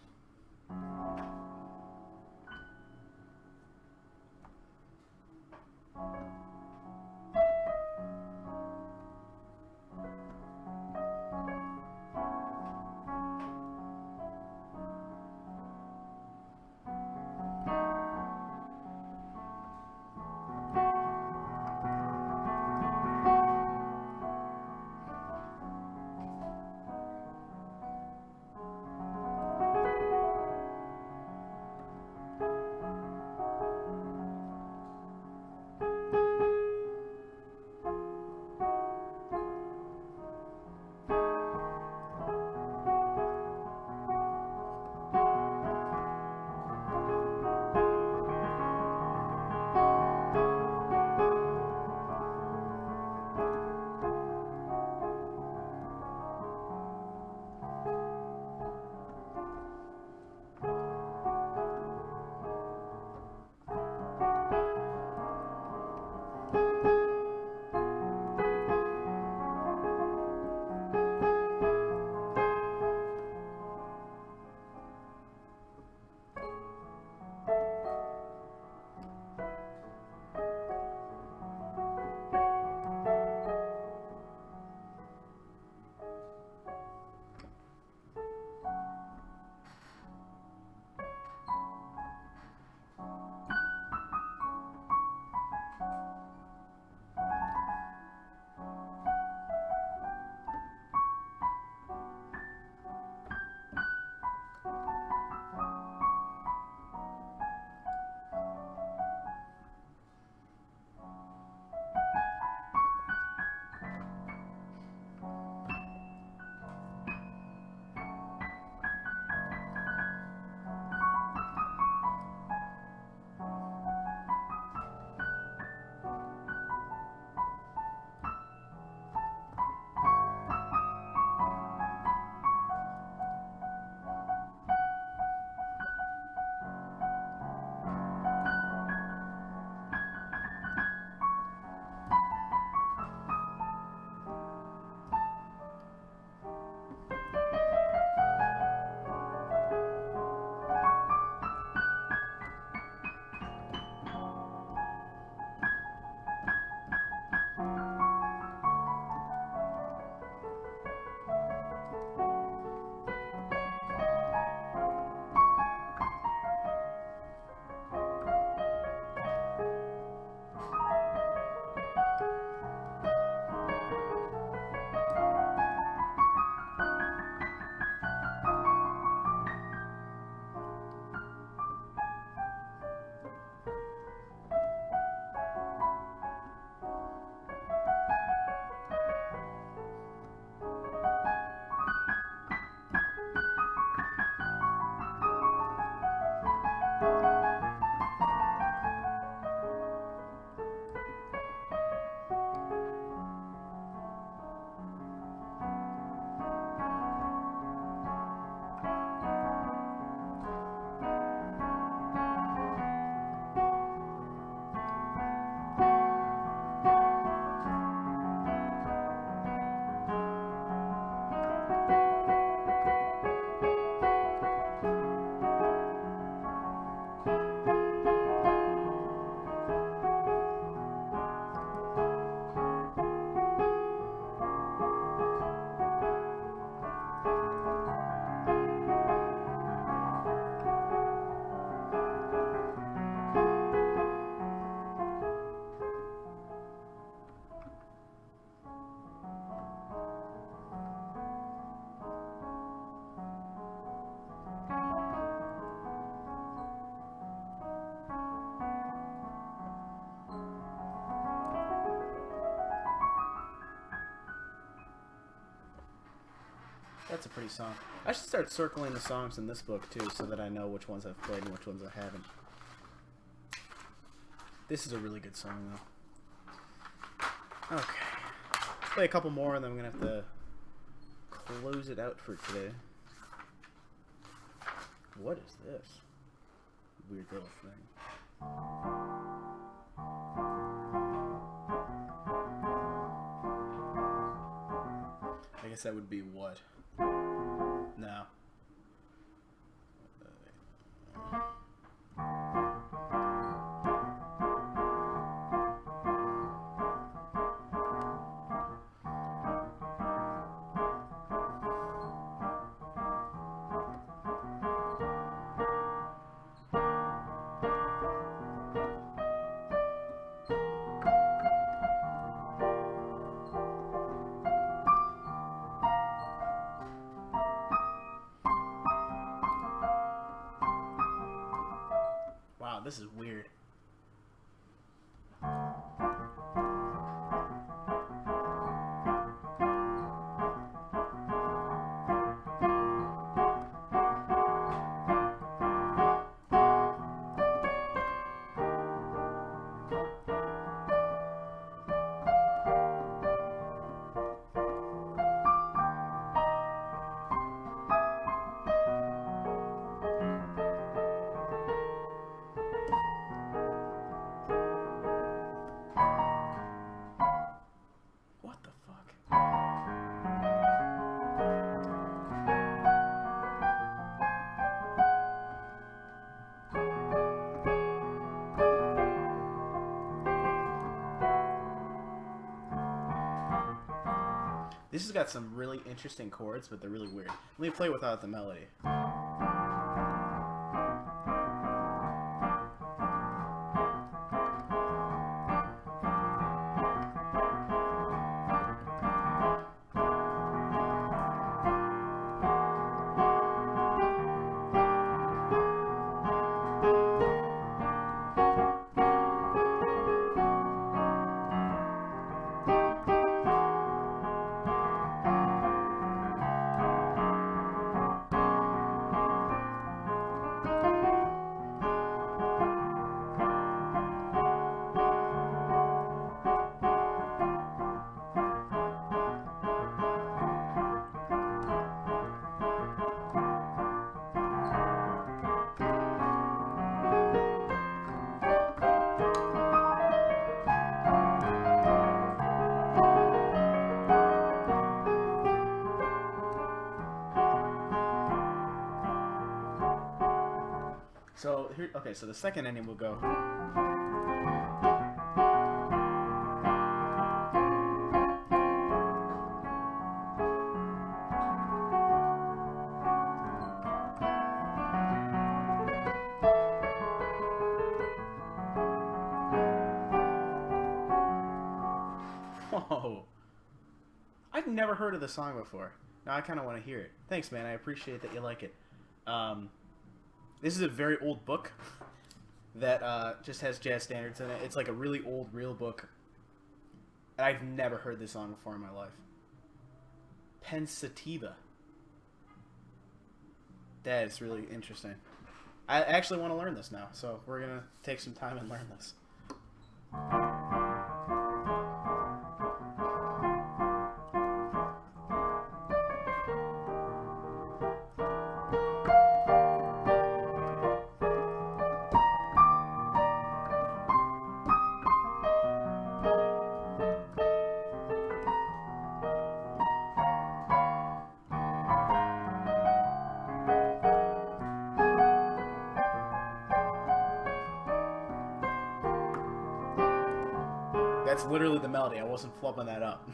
That's a pretty song. I should start circling the songs in this book too, so that I know which ones I've played and which ones I haven't. This is a really good song, though. Okay. Play a couple more, and then I'm gonna have to close it out for today. What is this weird little thing? I guess that would be what? No. Wow, this is weird. What the fuck? This has got some really interesting chords, but they're really weird. Let me play without the melody. So here, okay. So the second ending will go. Whoa! I've never heard of the song before. Now I kind of want to hear it. Thanks, man. I appreciate that you like it. This is a very old book that just has jazz standards in it. It's like a really old, real book. And I've never heard this song before in my life. Pensativa. That is really interesting. I actually want to learn this now, so we're going to take some time and learn this. That's literally the melody. I wasn't flubbing that up.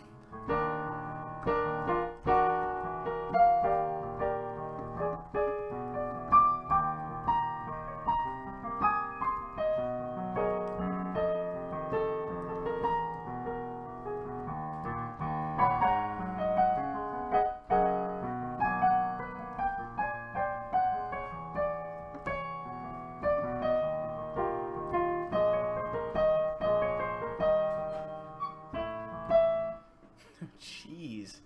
Jeez.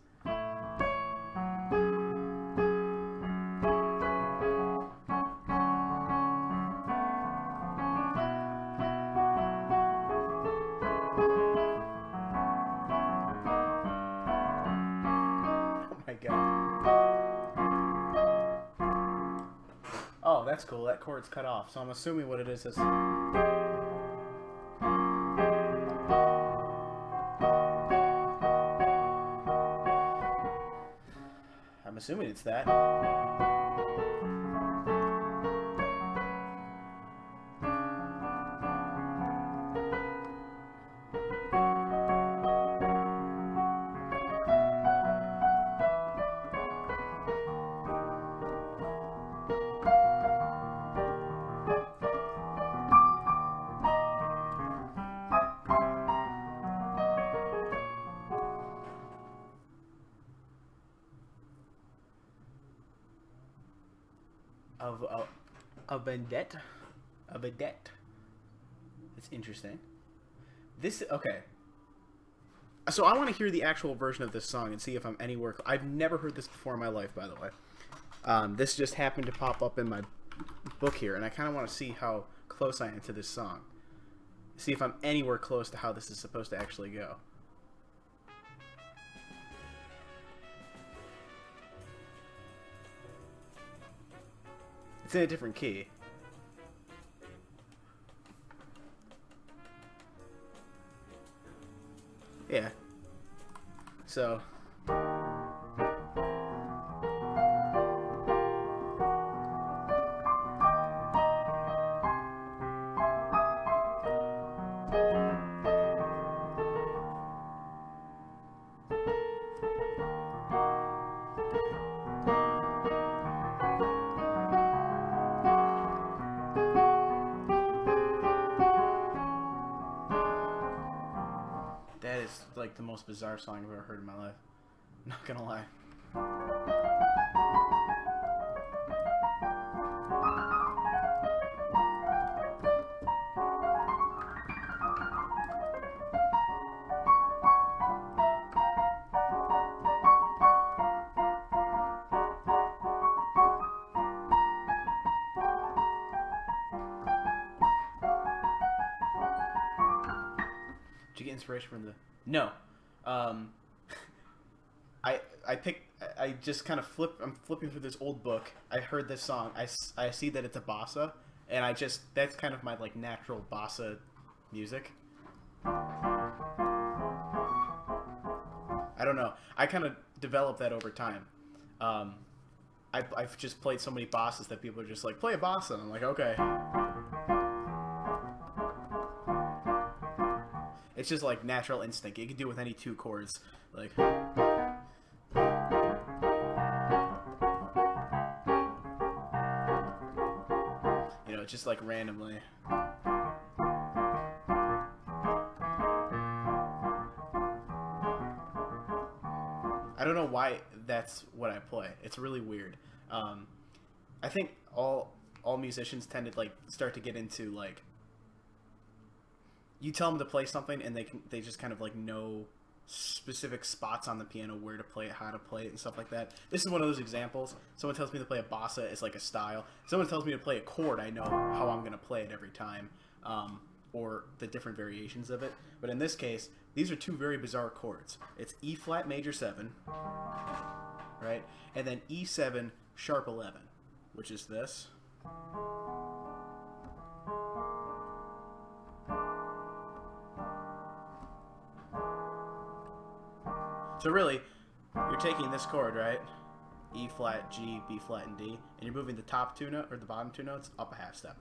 that's cool. That chord's cut off, so I'm assuming what it is. I'm assuming it's that. A vendetta. A vedette. It's interesting. Okay. So I want to hear the actual version of this song and see if I'm anywhere. I've never heard this before in my life, by the way. This just happened to pop up in my book here, and I kind of want to see how close I am to this song. See if I'm anywhere close to how this is supposed to actually go. It's in a different key. Yeah. So. That is like the most bizarre song I've ever heard in my life. Not gonna lie. Did you get inspiration from the... No. I just kind of I'm flipping through this old book. I heard this song. I see that it's a bossa, and that's kind of my like natural bossa music. I don't know. I kind of developed that over time. I've just played so many bossas that people are just like, play a bossa, and I'm like, okay. It's just like natural instinct. You can do it with any two chords. Like, you know, just like randomly. I don't know why that's what I play. It's really weird. I think all musicians tend to like start to get into like, you tell them to play something and they just kind of like know specific spots on the piano where to play it, how to play it, and stuff like that. This is one of those examples. Someone tells me to play a bossa, it's like a style. Someone tells me to play a chord, I know how I'm going to play it every time, or the different variations of it. But in this case, these are two very bizarre chords. It's E flat major 7, right, and then E7 sharp 11, which is this. So really, you're taking this chord, right? E flat, G, B flat, and D, and you're moving the top two note or the bottom two notes up a half step.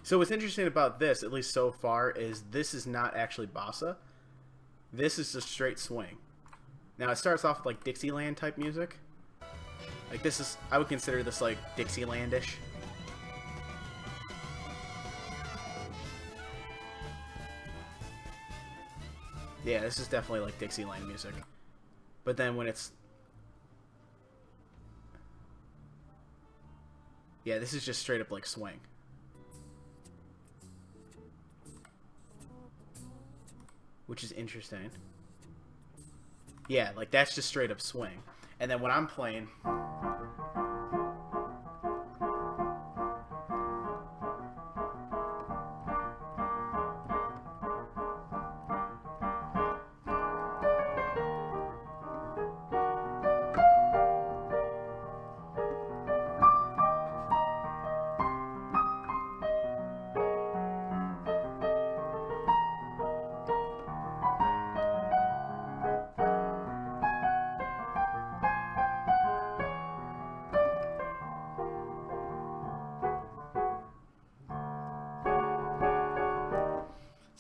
So what's interesting about this, at least so far, is this is not actually bossa. This is just straight swing. Now it starts off with like Dixieland type music. Like this is, I would consider this like Dixielandish. Yeah, this is definitely like Dixieland music. But then when it's... Yeah, this is just straight up like swing. Which is interesting. Yeah, like that's just straight up swing. And then when I'm playing...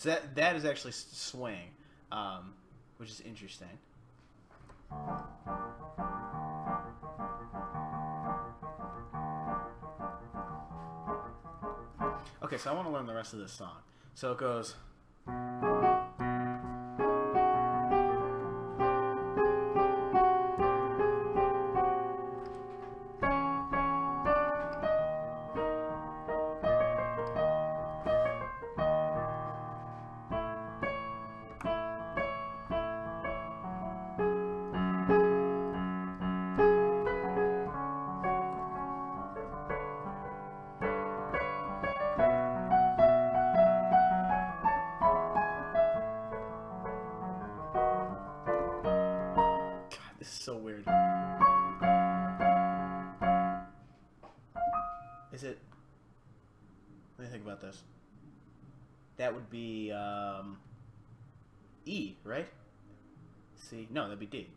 So that is actually swing, which is interesting. Okay, so I want to learn the rest of this song. So it goes... This is so weird. Is it... Let me think about this. That would be, E, right? C? No, that'd be D.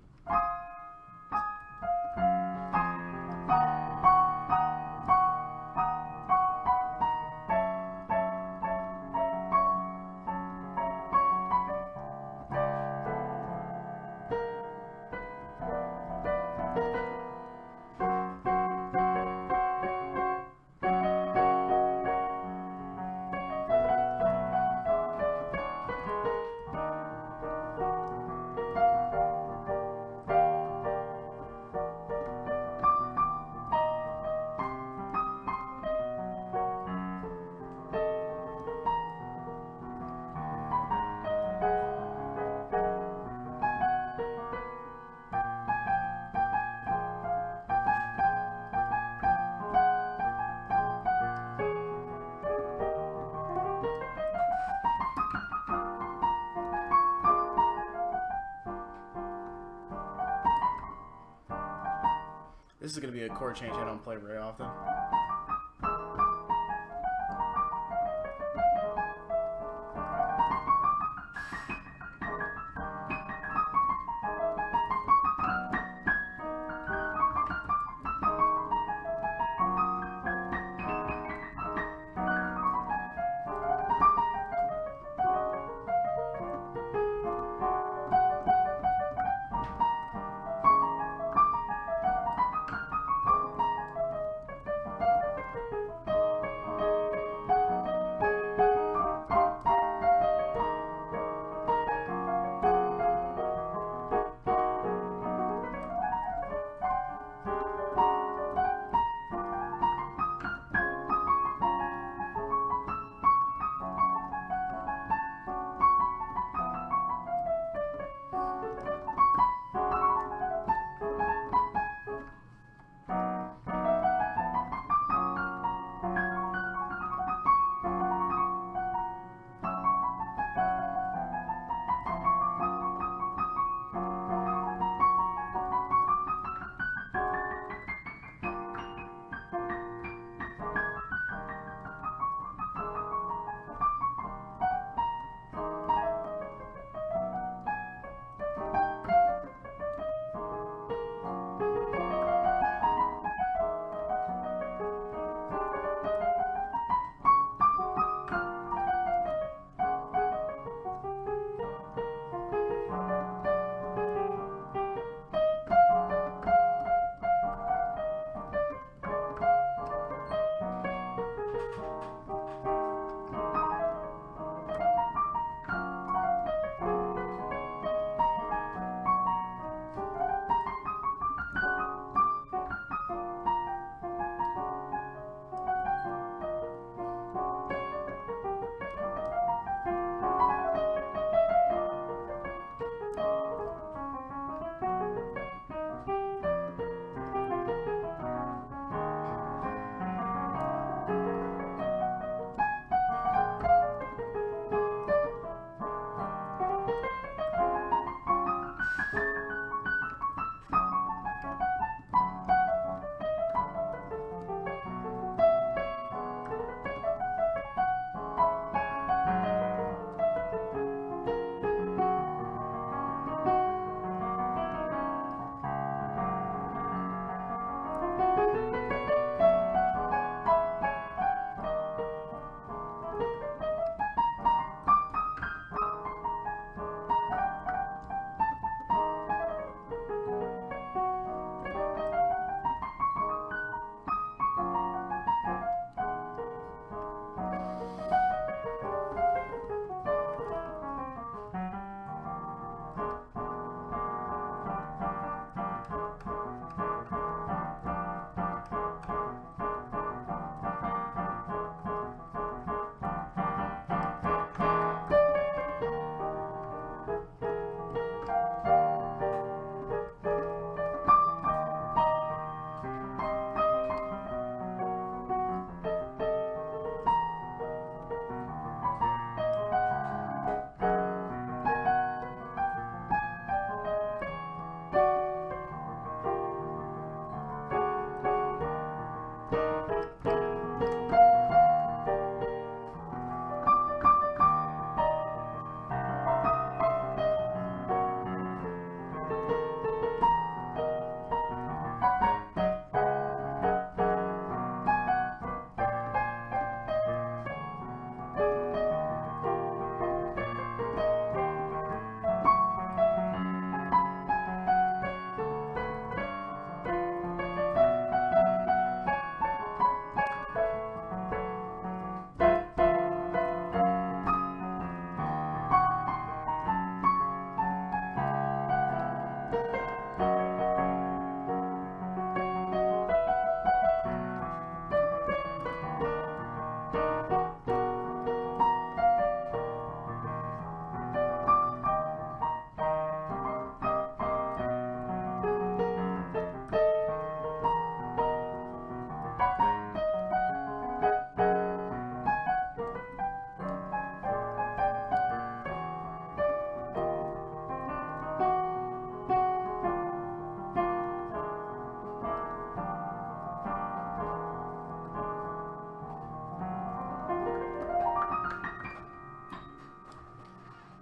This is going to be a chord change I don't play very often.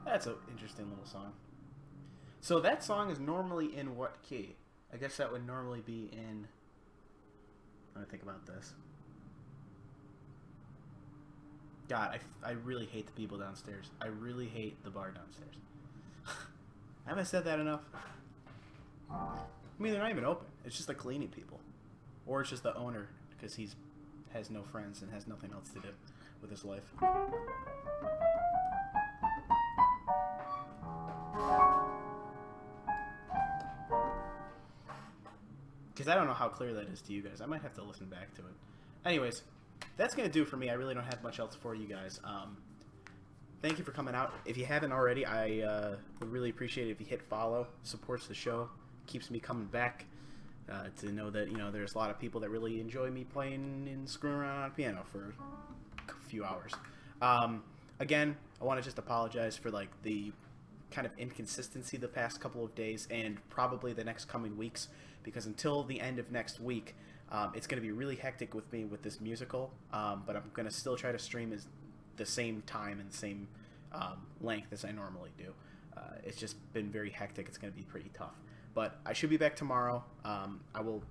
That's an interesting little song. So that song is normally in what key? I guess that would normally be in... Let me think about this. God, I really hate the people downstairs. I really hate the bar downstairs. Haven't I said that enough? I mean, they're not even open. It's just the cleaning people. Or it's just the owner, because he's has no friends and has nothing else to do with his life. Because I don't know how clear that is to you guys. I might have to listen back to it. Anyways, that's going to do it for me. I really don't have much else for you guys. Thank you for coming out. If you haven't already, I would really appreciate it if you hit follow. Supports the show. Keeps me coming back. To know that, you know, there's a lot of people that really enjoy me playing and screwing around on a piano for a few hours. Again, I want to just apologize for, like, the kind of inconsistency the past couple of days and probably the next coming weeks, because until the end of next week, it's going to be really hectic with me with this musical, but I'm going to still try to stream as the same time and the same length as I normally do. It's just been very hectic. It's going to be pretty tough. But I should be back tomorrow. I will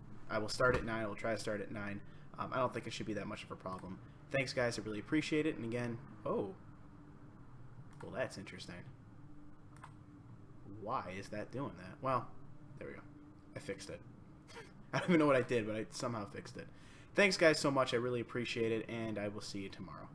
start at 9. I will try to start at 9. I don't think it should be that much of a problem. Thanks, guys. I really appreciate it. And again, well, that's interesting. Why is that doing that? Well, there we go. I fixed it. I don't even know what I did, but I somehow fixed it. Thanks, guys, so much. I really appreciate it, and I will see you tomorrow.